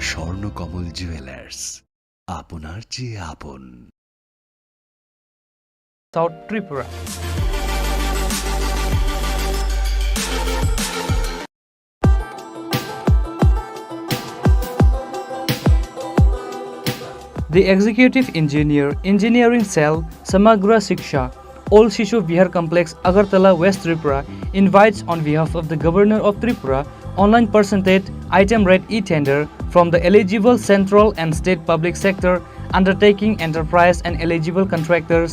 স্বর্ণকমল জুয়েলার্স, আপনার চেয়ে আপন। South Tripura. The Executive Engineer, Engineering Cell, Samagra Shiksha, Old Shishu Vihar Complex, Agartala, West Tripura, invites on behalf of the Governor of Tripura online percentage item rate e-tender from the eligible central and state public sector undertaking enterprise and eligible contractors,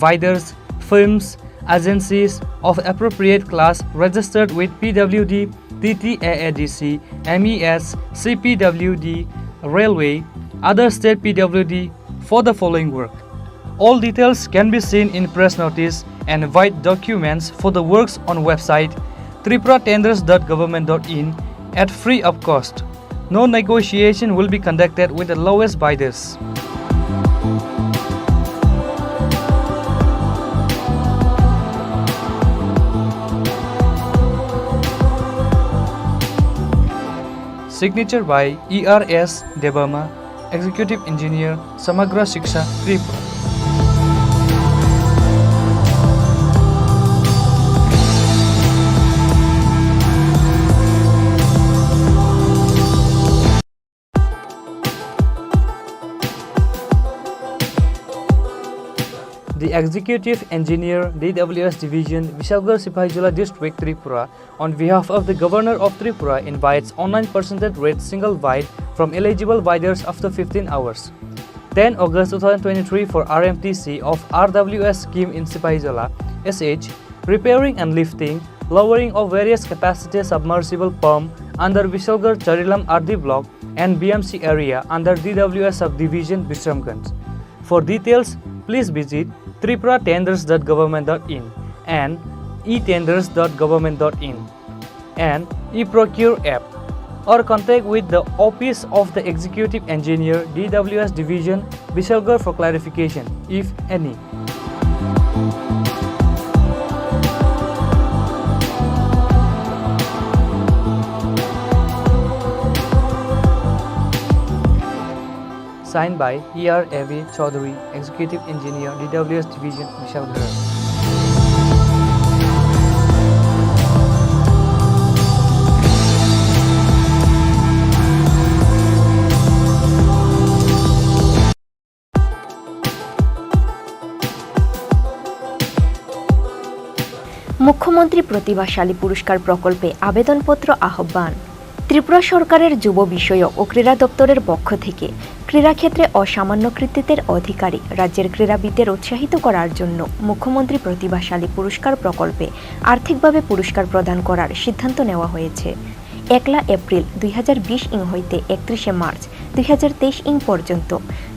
bidders, firms, agencies of appropriate class registered with PWD, TTAADC, MES, CPWD, Railway, other state PWD for the following work. All details can be seen in press notice and white documents for the works on website tripuratenders.government.in at free of cost. No negotiation will be conducted with the lowest bidders. Signature by ERS Debama, Executive Engineer, Samagra Shiksha, Tripura. The Executive Engineer, DWS Division, Vishalgarh Sipahijala District, Tripura, on behalf of the Governor of Tripura invites online percentage rate single bid from eligible bidders after 15 hours. 10 August 2023 for RMTC of RWS scheme in Sipahijala, SH, repairing and lifting, lowering of various capacity submersible pump under Vishalgarh Charilam RD block and BMC area under DWS subdivision Bisramganj. For details, please visit tripuratenders.government.in and etenders.government.in and eProcure app, or contact with the Office of the Executive Engineer, DWS Division, Vishalgarh for clarification, if any. Signed by E.R. A.V. Chaudhary, Executive Engineer, DWS Division, Vishalgarh. মুখ্যমন্ত্রী প্রতিভাশালী পুরস্কার প্রকল্পে আবেদনপত্র আহ্বান। ত্রিপুরা সরকারের যুব বিষয়ক ও ক্রীড়া দপ্তরের পক্ষ থেকে ক্রীড়াক্ষেত্রে অসামান্য কৃতিত্বের অধিকারী রাজ্যের ক্রীড়াবিদদের উৎসাহিত করার জন্য মুখ্যমন্ত্রী প্রতিভাশালী পুরস্কার প্রকল্পে আর্থিকভাবে পুরস্কার প্রদান করার সিদ্ধান্ত নেওয়া হয়েছে। 1 এপ্রিল 2020 ইং হইতে 31 মার্চ 2023 ইং পর্যন্ত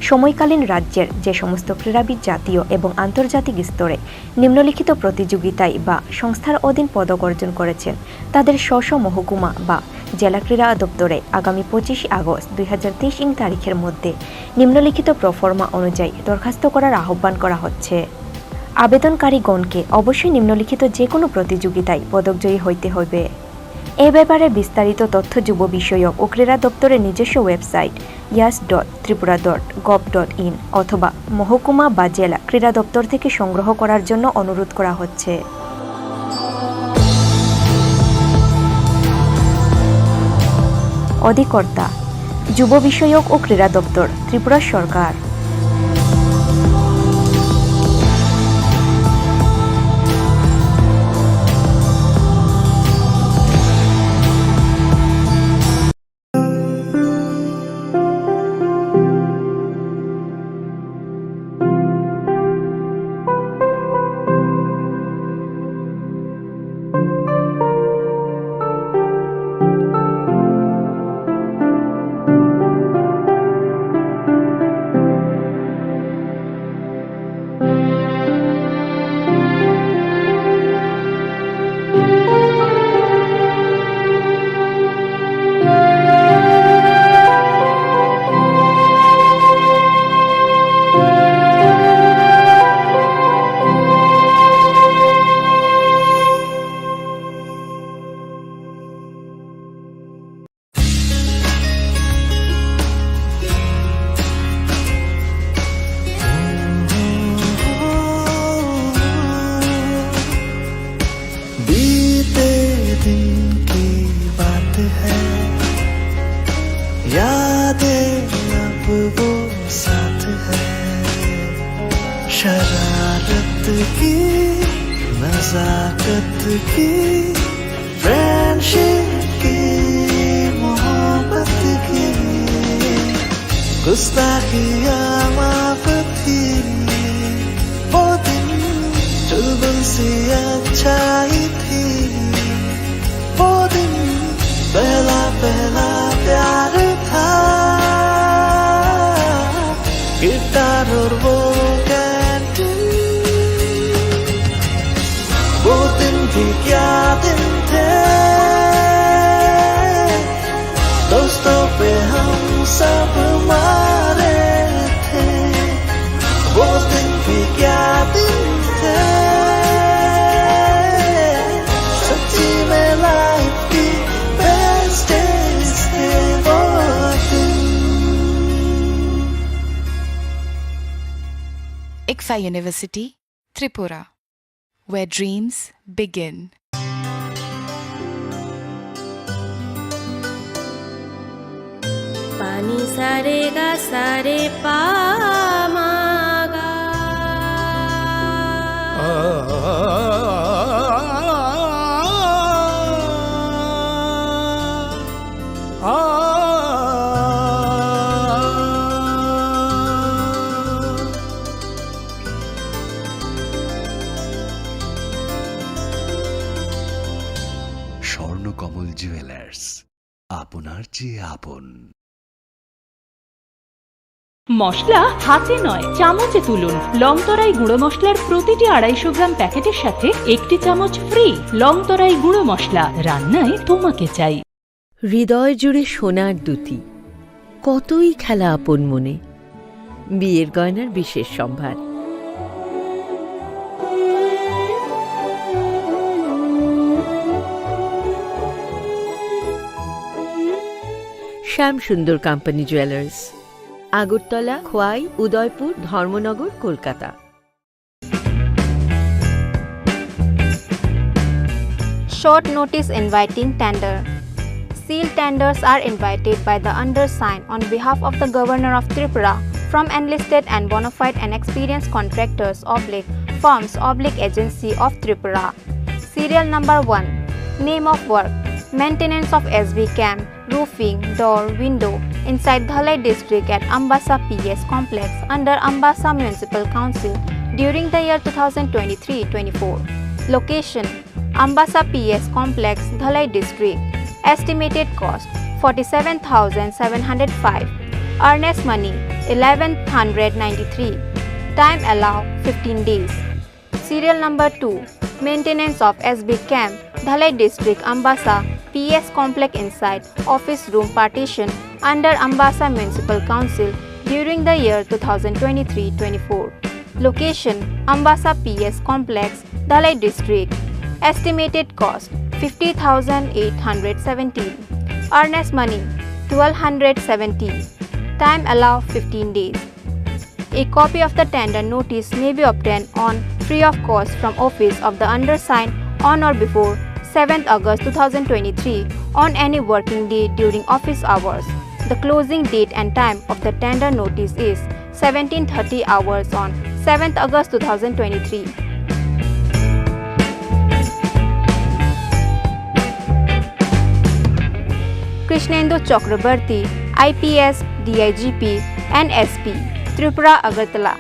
সময়কালীন রাজ্যের যে সমস্ত ক্রীড়াবিদ জাতীয় এবং আন্তর্জাতিক স্তরে নিম্নলিখিত প্রতিযোগিতায় বা সংস্থার অধীন পদক অর্জন করেছেন তাদের স্ব মহকুমা বা জেলা ক্রীড়া দপ্তরে আগামী 25 আগস্ট 2023 ইং তারিখের মধ্যে নিম্নলিখিত প্রফর্মা অনুযায়ী দরখাস্ত করার আহ্বান করা হচ্ছে। আবেদনকারীগণকে অবশ্যই নিম্নলিখিত যে কোনো প্রতিযোগিতায় পদকজয়ী হইতে হবে। এ ব্যাপারে বিস্তারিত তথ্য যুব বিষয়ক ও ক্রীড়া দপ্তরের নিজস্ব ওয়েবসাইট yas.tripura.gov.in অথবা মহকুমা বা জেলা ক্রীড়া দপ্তর থেকে সংগ্রহ করার জন্য অনুরোধ করা হচ্ছে। অধিকর্তা যুব বিষয়ক ও ক্রীড়া দপ্তর, ত্রিপুরা সরকার। शरारत की नजाकत की फ्रेंडशिप की मोहब्बत की गुस्ताखियाँ माफ थी वो दिन चुलबुल सी अच्छाई थी वो दिन पहला पहला प्यार था गिटार और वो वो दिन भी क्या दिन थे दोस्तों पे हम सब मारे थे वो दिन भी क्या दिन थे सच्ची में लाइफ की बेस्ट डेज थे वो दिन। ICFA University, Tripura, where dreams begin. पानी सारे गा सारे पा मा गा স্বর্ণকমল জুয়েলার্স, আপনার চেয়ে আপন। মশলা হাতে নয় চামচে তুলুন। লংতরাই গুঁড়ো মশলার প্রতিটি 250 গ্রাম প্যাকেটের সাথে 1টি চামচ ফ্রি। লংতরাই গুঁড়ো মশলা, রান্নায় তোমাকে চাই। হৃদয় জুড়ে সোনার দুটি, কতই খেলা আপন মনে। বিয়ের গয়নার বিশেষ সম্ভার। শ্যাম সুন্দর company jewellers, Agartala, Khowai, Udaipur, Dharmanagar, Kolkata. Short notice inviting tender. Sealed tenders are invited by the undersigned on behalf of the Governor of Tripura from enlisted and bona fide and experienced contractors / firms / agency of Tripura. Serial number 1. Name of work: maintenance of SB camp, roofing, door, window inside Dhalai district at Ambassa PS complex under Ambassa Municipal Council during the year 2023-24. Location: Ambassa PS complex, Dhalai district. Estimated cost: 47,705. Earnest money: 1,193. Time allowed: 15 days. Serial number 2. Maintenance of SB camp, Dhalai district, Ambassa PS complex inside office room partition under Ambassa Municipal Council during the year 2023-24. Location: Ambassa PS complex, Dhalai district. Estimated cost: 50,817. Earnest money: 1,270. Time allowed: 15 days. A copy of the tender notice may be obtained on free of cost from office of the undersigned on or before 7th August 2023 on any working day during office hours. The closing date and time of the tender notice is 17:30 hours on 7th August 2023. Krishnendu Chakrabarti, IPS, DIGP, and SP, Tripura, Agartala.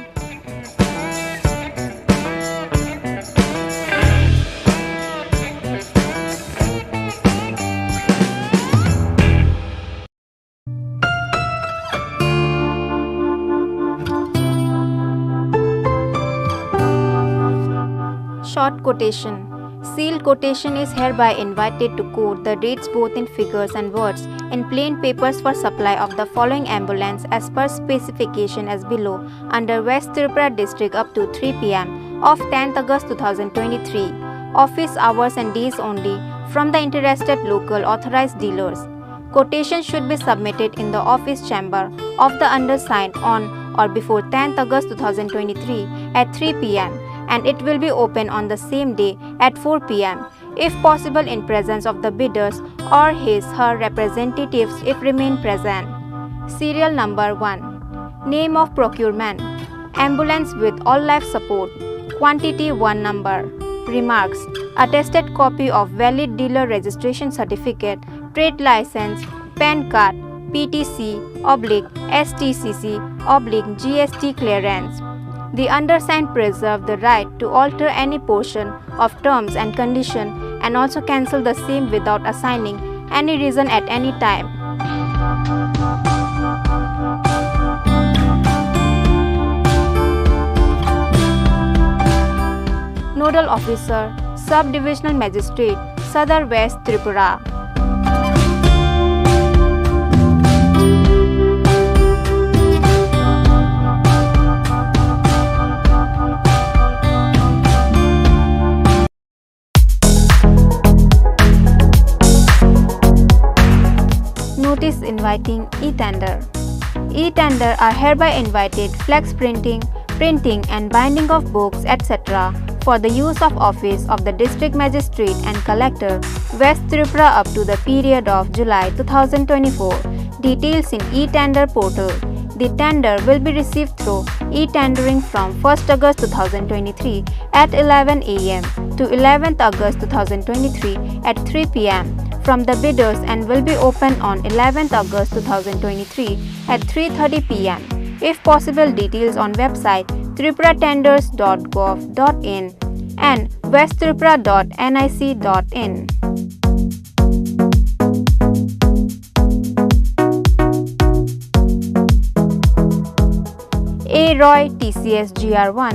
Short quotation. Sealed quotation is hereby invited to quote the rates both in figures and words in plain papers for supply of the following ambulance as per specification as below under West Tripura district up to 3 p.m. of 10th August 2023. Office hours and days only from the interested local authorized dealers. Quotation should be submitted in the office chamber of the undersigned on or before 10th August 2023 at 3 p.m. and it will be open on the same day at 4 p.m. if possible in presence of the bidders or his/her representatives if remain present. Serial number 1. Name of procurement. Ambulance with all life support. Quantity 1 number. Remarks. Attested copy of valid dealer registration certificate, trade license, PAN card, PTC/STCC/GST clearance. The undersigned preserve the right to alter any portion of terms and condition and also cancel the same without assigning any reason at any time. Nodal Officer, Sub-Divisional Magistrate, Sadar West Tripura. Notice inviting e-tender. E-tender are hereby invited flex printing, printing and binding of books etc. for the use of office of the District Magistrate and Collector, West Tripura up to the period of July 2024. Details in e-tender portal. The tender will be received through e-tendering from 1st August 2023 at 11 a.m. to 11th August 2023 at 3 p.m. from the bidders and will be open on 11th August 2023 at 3:30 p.m. If possible, details on website tripuratenders.gov.in and westtripura.nic.in. A. Roy, TCS GR1,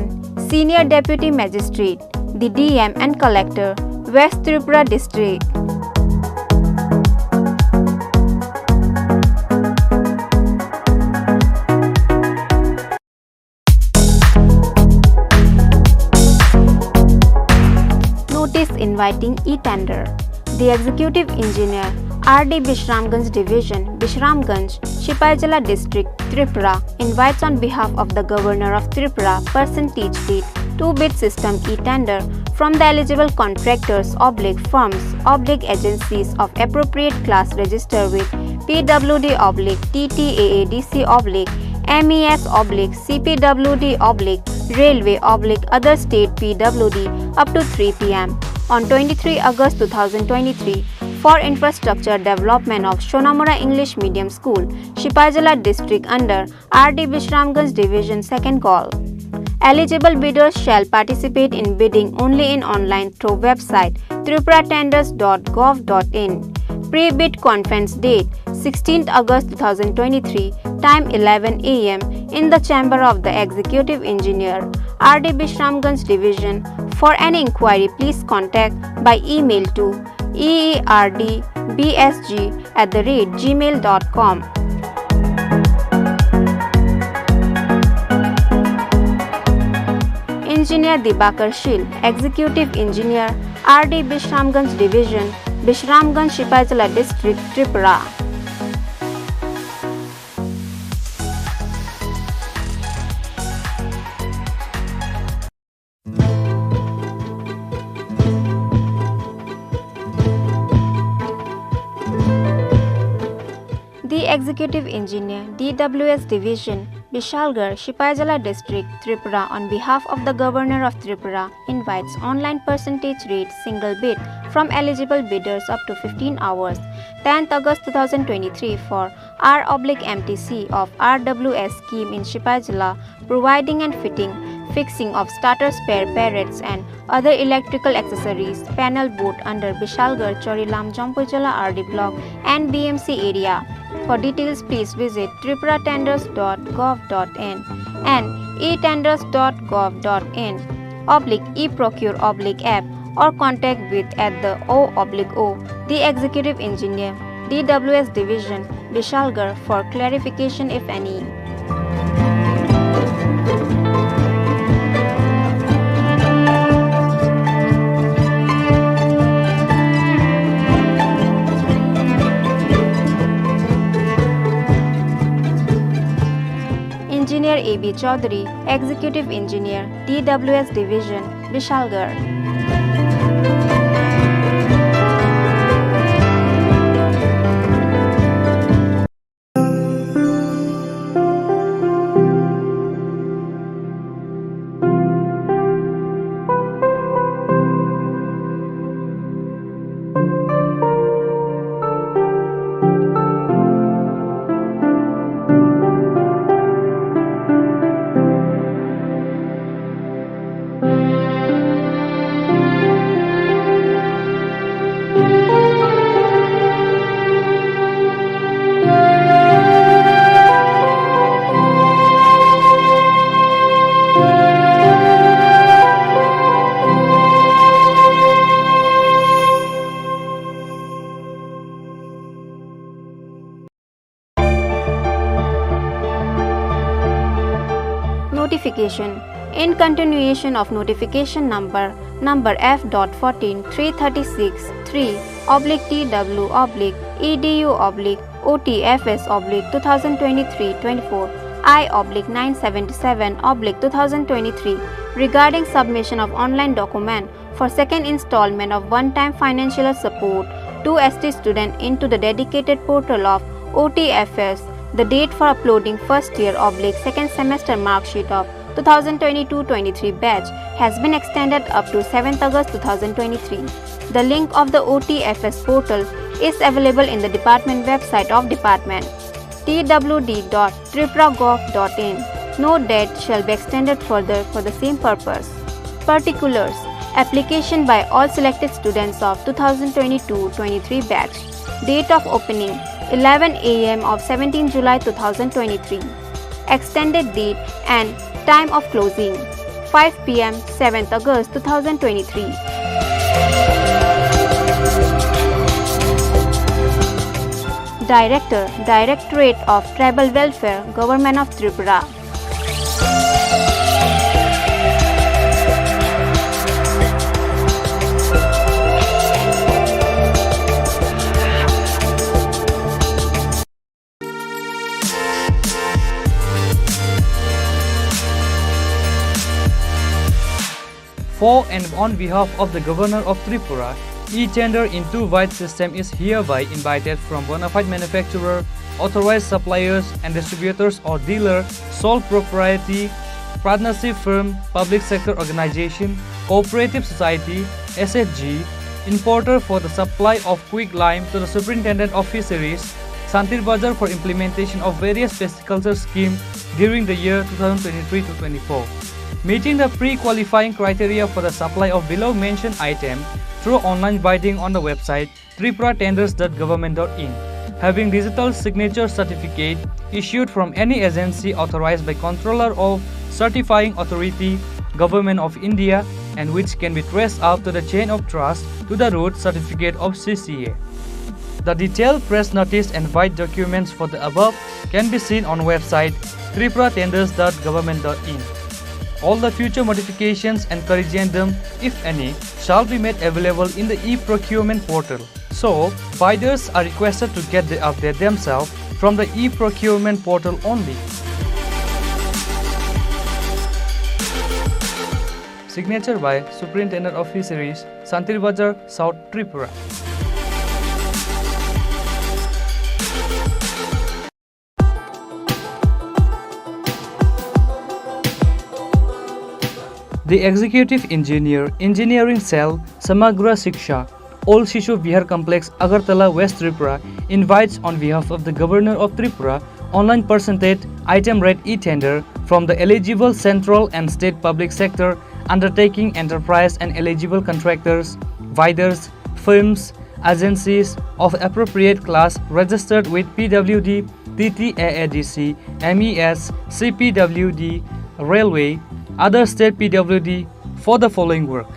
Senior Deputy Magistrate, the DM and Collector, West Tripura District. Notice inviting e-tender. The Executive Engineer, RD Bishramganj Division, Bishramganj, Sipaijala District, Tripura, invites on behalf of the Governor of Tripura, percentage date, 2-bid system e-tender from the eligible contractors/firms/agencies of appropriate class registered with PWD/TTAADC/MES/CPWD/Railway/other state PWD up to 3 p.m. on 23 August 2023 for infrastructure development of Shonamura English Medium School, Sipaijala District under RD Bishramganj Division 2nd call. Eligible bidders shall participate in bidding only in online through website tripuratenders.gov.in. Pre-bid conference date 16th August 2023, time 11 a.m. in the chamber of the Executive Engineer, RD Bishramganj Division. For any inquiry, please contact by email to eerdbsg@gmail.com. Engineer Dibakar Shil, Executive Engineer, RD Bishramganj Division, Bishramganj, Sipaijala District, Tripura. Executive Engineer, DWS Division, Vishalgarh, Sipaijala District, Tripura, on behalf of the Governor of Tripura, invites online percentage rate single bid from eligible bidders up to 15 hours, 10th August 2023 for R/MTC of RWS scheme in Sipaijala, providing and fixing of starter spare parrots and other electrical accessories, panel boat under Vishalgarh, Chorilam, Jampujala RD block and BMC area. For details, please visit tripuratenders.gov.in and etenders.gov.in/eprocure/app or contact with at the O/O, the Executive Engineer, DWS Division, Vishalgarh for clarification if any. Engineer A.B. Chaudhary, Executive Engineer, DWS Division, Vishalgarh. Notification. In continuation of notification number F.14-336-3/edu/OTFS/2023-24 I/977/2023 regarding submission of online document for second installment of one-time financial support to ST student into the dedicated portal of OTFS. The date for uploading first year/second semester mark sheet of 2022-23 batch has been extended up to 7th August 2023. The link of the OTFS portal is available in the department website of department twd.tripura.gov.in. No date shall be extended further for the same purpose. Particulars. Application by all selected students of 2022-23 batch. Date of opening 11 a.m. of 17 July 2023. Extended date and time of closing 5 p.m. 7th August 2023. Director, Directorate of Tribal Welfare, Government of Tripura. For and on behalf of the Governor of Tripura, e-tender in two-wide system is hereby invited from bona fide manufacturer, authorized suppliers and distributors or dealer, sole propriety, partnership firm, public sector organization, cooperative society, SHG, importer for the supply of quick lime to the Superintendent of Fisheries, Santir Bazar for implementation of various pisciculture schemes during the year 2023-24. Meeting the pre-qualifying criteria for the supply of below mentioned item through online bidding on the website tripuratenders.government.in. Having digital signature certificate issued from any agency authorized by Controller of Certifying Authority, Government of India, and which can be traced up to the chain of trust to the root certificate of CCA. The detailed press notice and bid documents for the above can be seen on website tripuratenders.government.in. All the future modifications and corrigendum, if any, shall be made available in the e-procurement portal. So, bidders are requested to get the update themselves from the e-procurement portal only. Signature by Superintendent of Fisheries, Santir Bazar, South Tripura. The Executive Engineer, Engineering Cell, Samagra Shiksha, Old Shishu Vihar Complex, Agartala, West Tripura, invites on behalf of the Governor of Tripura online percentage item rate e-tender from the eligible central and state public sector undertaking enterprise and eligible contractors, bidders, firms, agencies of appropriate class registered with PWD, TTAADC, MES, CPWD, Railway, other state PWD for the following work.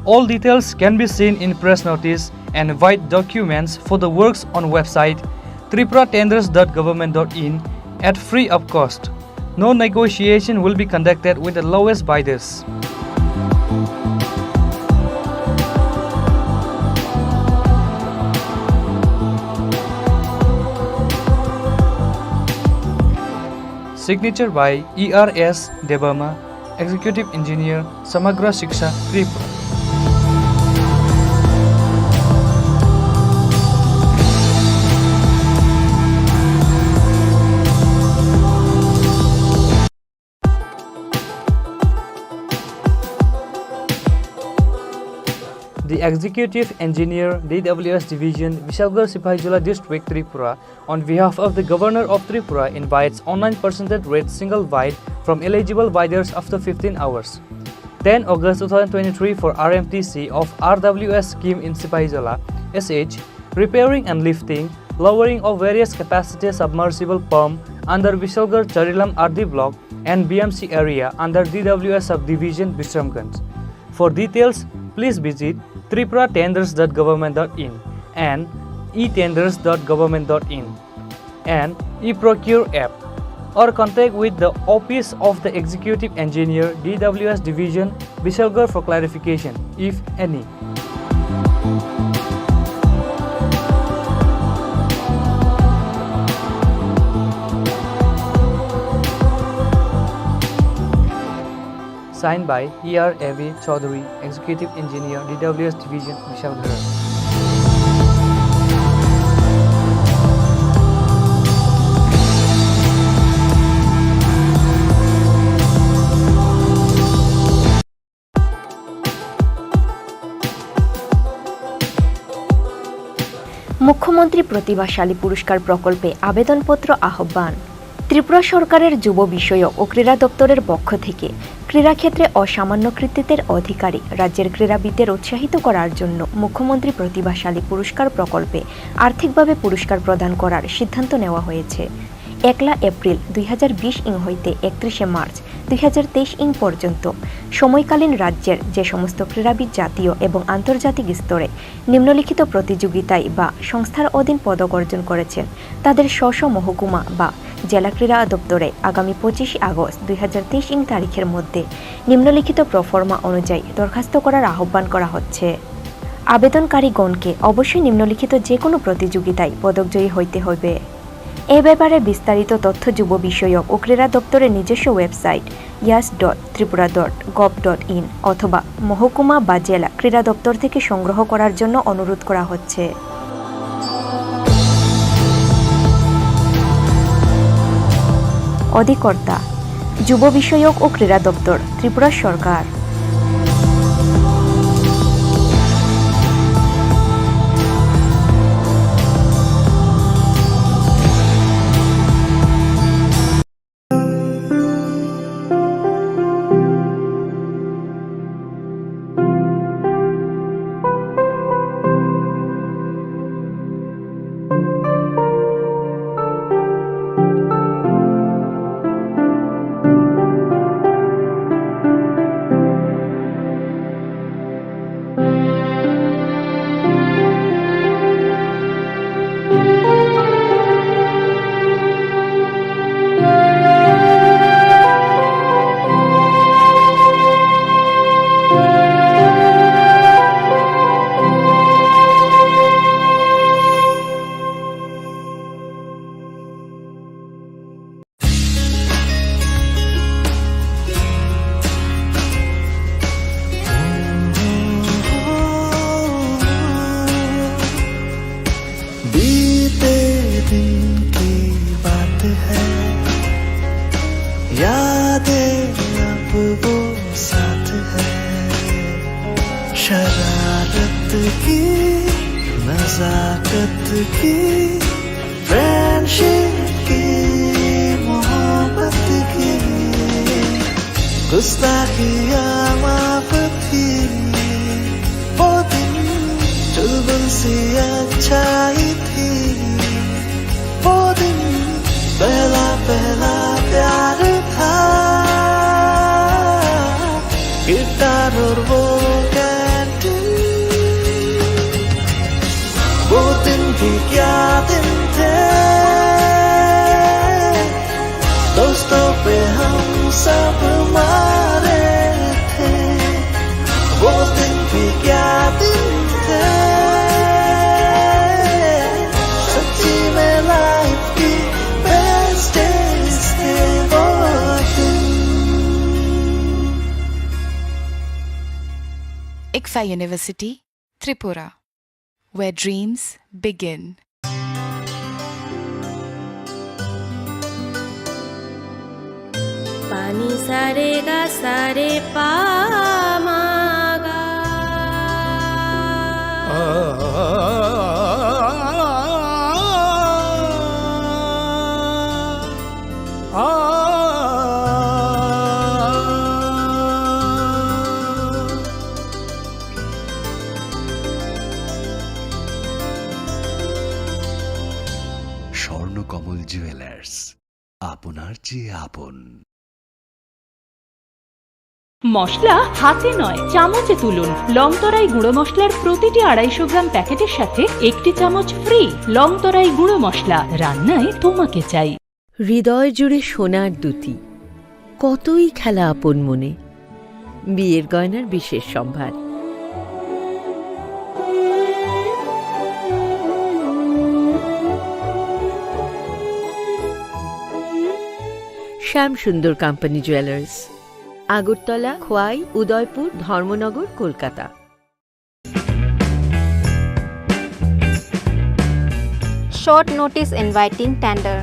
All details can be seen in press notice and white documents for the works on website tripuratenders.government.in at free of cost. No negotiation will be conducted with the lowest bidders. Signature by ERS Debama, Executive Engineer, Samagra Shiksha, Tripura. The Executive Engineer, DWS Division, Vishalgarh Sipahijala District, Tripura, on behalf of the Governor of Tripura, invites online percentage rate single bid from eligible bidders after 15 hours. 10 August 2023 for RMTC of RWS scheme in Sipahijala, SH, repairing and lifting, lowering of various capacity submersible pump under Vishalgarh Charilam RD block and BMC area under DWS subdivision Bisramganj. For details, please visit tripuratenders.government.in and etenders.government.in and eProcure app, or contact with the Office of the Executive Engineer, DWS Division, Vishalgarh for clarification, if any. Signed by E.R.A.V. Chaudhary, Executive Engineer, DWS Division, Vishalgarh. মুখ্যমন্ত্রী প্রতিভাশালী পুরস্কার প্রকল্পে আবেদনপত্র আহ্বান। ত্রিপুরা সরকারের যুব বিষয়ক ও ক্রীড়া দপ্তরের পক্ষ থেকে ক্রীড়াক্ষেত্রে অসামান্য কৃতিত্বের অধিকারী রাজ্যের ক্রীড়াবিদদের উৎসাহিত করার জন্য মুখ্যমন্ত্রী প্রতিভাশালী পুরস্কার প্রকল্পে আর্থিকভাবে পুরস্কার প্রদান করার সিদ্ধান্ত নেওয়া হয়েছে। 1 এপ্রিল 2020 ইং হইতে 31 মার্চ 2023 ইং পর্যন্ত সময়কালীন রাজ্যের যে সমস্ত ক্রীড়াবিদ জাতীয় এবং আন্তর্জাতিক স্তরে নিম্নলিখিত প্রতিযোগিতায় বা সংস্থার অধীন পদক অর্জন করেছেন তাদের স্ব মহকুমা বা জেলা ক্রীড়া দপ্তরে আগামী 25 আগস্ট 2023 ইং তারিখের মধ্যে নিম্নলিখিত প্রফর্মা অনুযায়ী দরখাস্ত করার আহ্বান করা হচ্ছে। আবেদনকারীগণকে অবশ্যই নিম্নলিখিত যে কোনো প্রতিযোগিতায় পদকজয়ী হইতে হবে। এ ব্যাপারে বিস্তারিত তথ্য যুব বিষয়ক ও ক্রীড়া দপ্তরের নিজস্ব ওয়েবসাইট yas.tripura.gov.in অথবা মহকুমা বা জেলা ক্রীড়া দপ্তর থেকে সংগ্রহ করার জন্য অনুরোধ করা হচ্ছে। অধিকর্তা যুব বিষয়ক ও ক্রীড়া দপ্তর, ত্রিপুরা সরকার। नजाकत की फ्रेंडशिप की मोहब्बत की गुस्ताखियाँ माफ थी वो दिन चुलबुल सी अच्छाई थी वो दिन पहला पहला प्यार था गिटार और वो कैंटीन वो दिन भी क्या दिन थे दोस्तों पे हम सब मारे थे वो दिन भी क्या दिन थे सच्ची में लाइफ की बेस्ट डेज थे वो दिन ICFA University, Tripura, where dreams begin. पानी सारे गा सारे पा मा गा স্বর্ণকমল জুয়েলার্স আপনার চেয়ে আপন। মশলা হাতে নয় চামচে তুলুন। লংতরাই গুঁড়ো মশলার প্রতিটি 250 গ্রাম প্যাকেটের সাথে 1টি চামচ ফ্রি। লংতরাই গুঁড়ো মশলা, রান্নায় তোমাকে চাই। হৃদয় জুড়ে সোনার দুটি, কতই খেলা আপন মনে। বিয়ের গয়নার বিশেষ সম্ভার। শ্যাম সুন্দর company jewellers, Agartala, Khowai, Udaipur, Dharmanagar, Kolkata. Short notice inviting tender.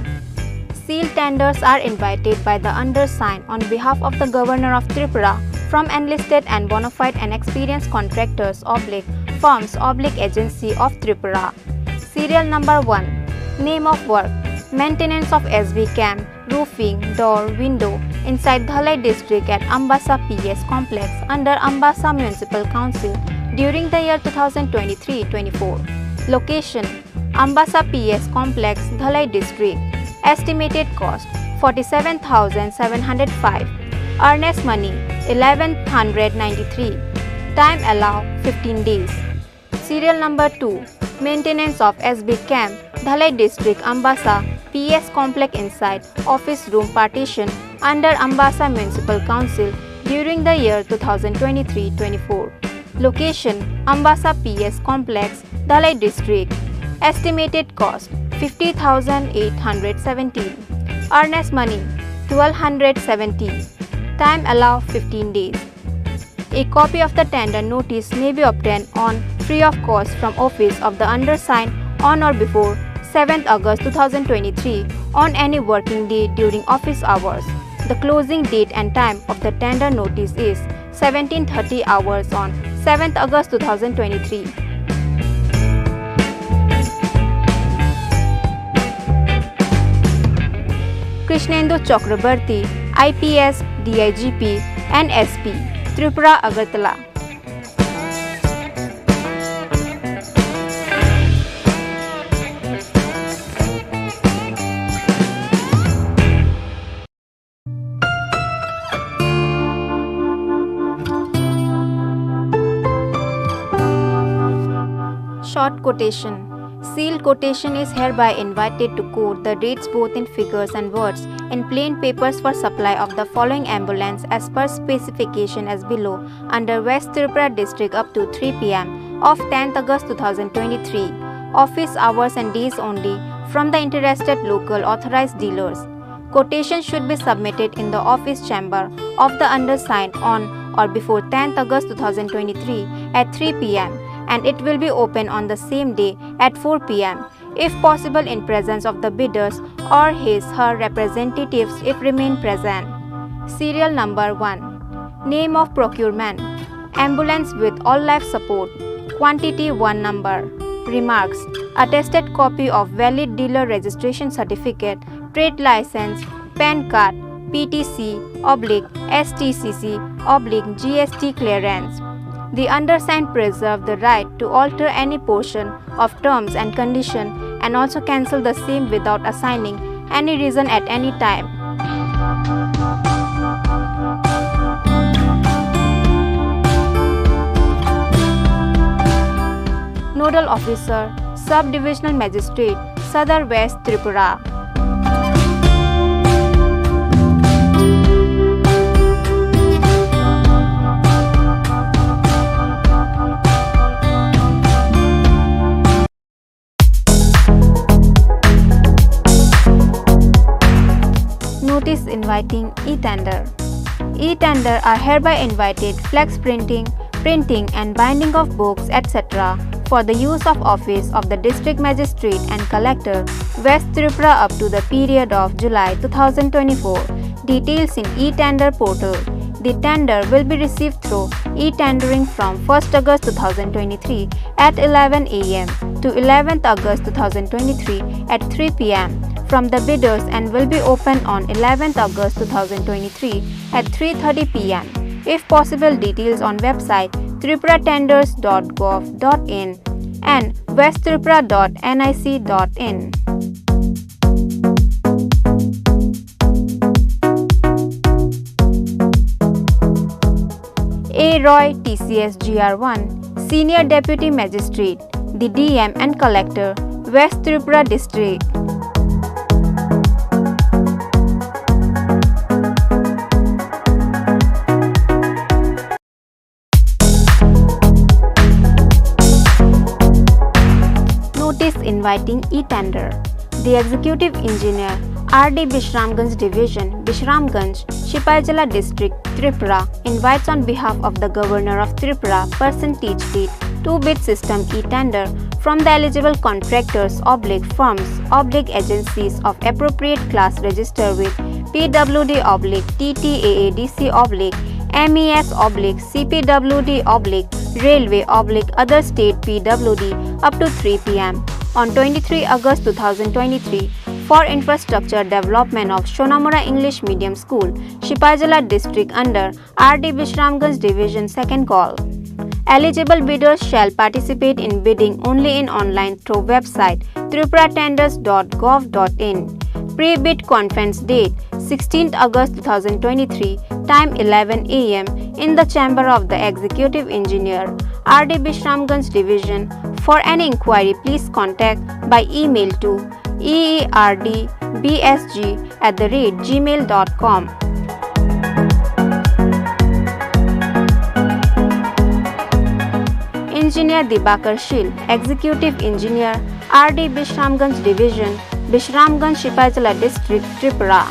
Sealed tenders are invited by the undersigned on behalf of the Governor of Tripura from enlisted and bona fide and experienced contractors / firms / agency of Tripura. Serial number 1. Name of work: maintenance of SB camp, roofing, door, window inside Dhalai district at Ambassa PS complex under Ambassa Municipal Council during the year 2023-24. Location: Ambassa PS complex, Dhalai district. Estimated cost: 47,705. Earnest money: 1,193. Time allow: 15 days. Serial number 2. Maintenance of SB camp, Dhalai district, Ambassa PS complex inside office room partition under Ambassa Municipal Council during the year 2023-24. Location: Ambassa PS complex, Dhalai district. Estimated cost: 50,817. Earnest money: 1,270. Time allow: 15 days. A copy of the tender notice may be obtained on free of cost from office of the undersigned on or before 7th August 2023 on any working day during office hours. The closing date and time of the tender notice is 17:30 hours on 7th August 2023. Krishnendu Chakrabarti, IPS, DIGP, and SP, Tripura, Agartala. Short quotation. Sealed quotation is hereby invited to quote the rates both in figures and words in plain papers for supply of the following ambulance as per specification as below under West Tripura district up to 3 p.m. of 10th August 2023. Office hours and days only from the interested local authorized dealers. Quotation should be submitted in the office chamber of the undersigned on or before 10th August 2023 at 3 p.m. and it will be open on the same day at 4 p.m. if possible in presence of the bidders or his/her representatives if remain present. Serial number 1. Name of procurement: ambulance with all life support. Quantity 1 number. Remarks: attested copy of valid dealer registration certificate, trade license, PAN card, PTC/STCC/GST clearance. The undersigned preserve the right to alter any portion of terms and condition and also cancel the same without assigning any reason at any time. Nodal Officer, Sub-Divisional Magistrate, Sadar West Tripura. Notice inviting e-tender. E-tender are hereby invited flex printing, printing and binding of books, etc. for the use of office of the District Magistrate and Collector, West Tripura up to the period of July 2024. Details in e-tender portal. The tender will be received through e-tendering from 1st August 2023 at 11 am to 11th August 2023 at 3 pm from the bidders and will be open on 11th August 2023 at 3:30 pm. If possible, details on website tripuratenders.gov.in and westtripura.nic.in. A. Roy, TCS GR1, Senior Deputy Magistrate, the DM and Collector, West Tripura District. Notice inviting e-tender. The Executive Engineer, RD Bishramganj Division, Bishramganj, Sipaijala District, Tripura, invites on behalf of the Governor of Tripura, percentage deed, 2-bid system e-tender from the eligible contractors/firms/agencies of appropriate class registered with PWD/TTAADC/MES/CPWD/Railway/other state PWD up to 3 pm on 23 August 2023 for infrastructure development of Shonamura English Medium School, Sipaijala District under RD Bishramganj Division 2nd call. Eligible bidders shall participate in bidding only in online through website tripuratenders.gov.in. Pre-bid conference date 16th August 2023, time 11 am in the chamber of the Executive Engineer, RD Bishramganj Division. For any inquiry, please contact by email to eerdbsg@gmail.com. Engineer Dibakar Shil, Executive Engineer, RD Bishramganj Division, Bishramganj, Sipaijala District, Tripura.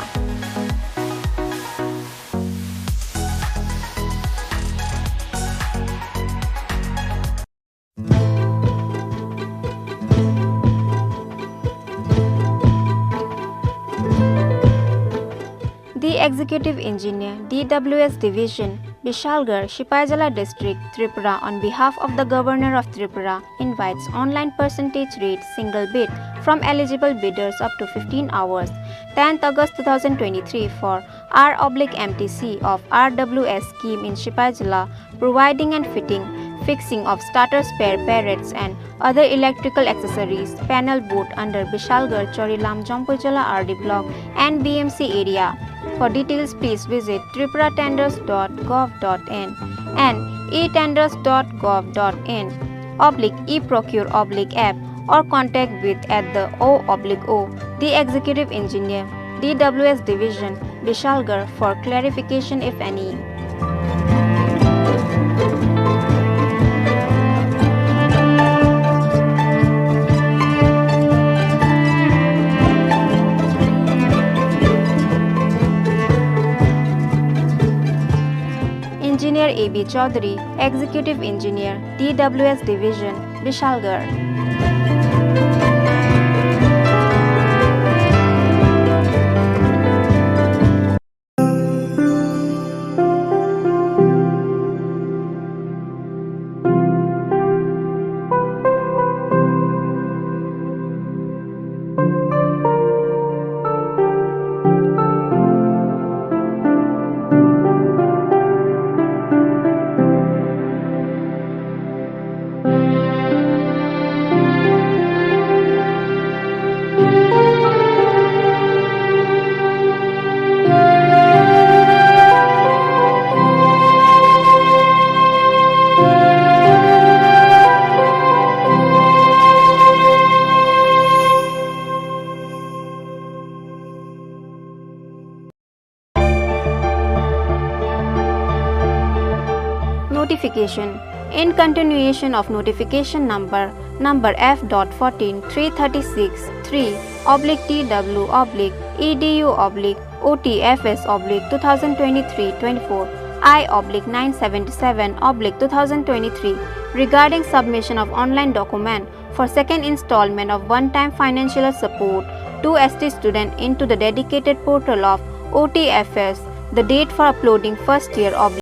The Executive Engineer, DWS Division, Bishalgarh, Sipaijala District, Tripura, on behalf of the Governor of Tripura, invites online percentage rate single bid from eligible bidders up to 15 hours, 10th August 2023 for R/MTC of RWS scheme in Sipaijala, providing and fixing of starter spare parrots and other electrical accessories, panel boat under Bishalgarh, Chorilam, Jampujala RD block and BMC area. For details, please visit tripuratenders.gov.in and etenders.gov.in/eprocure/app or contact with at the O/O, the Executive Engineer, DWS Division, Bishalgarh for clarification if any. Engineer A.B. Chaudhary, Executive Engineer, DWS Division, Bishalgarh. notification in continuation of notification number F.14-336-3/edu/OTFS/2023-24 I/977/2023 regarding submission of online document for second installment of one-time financial support to ST student into the dedicated portal of OTFS. The date for uploading first year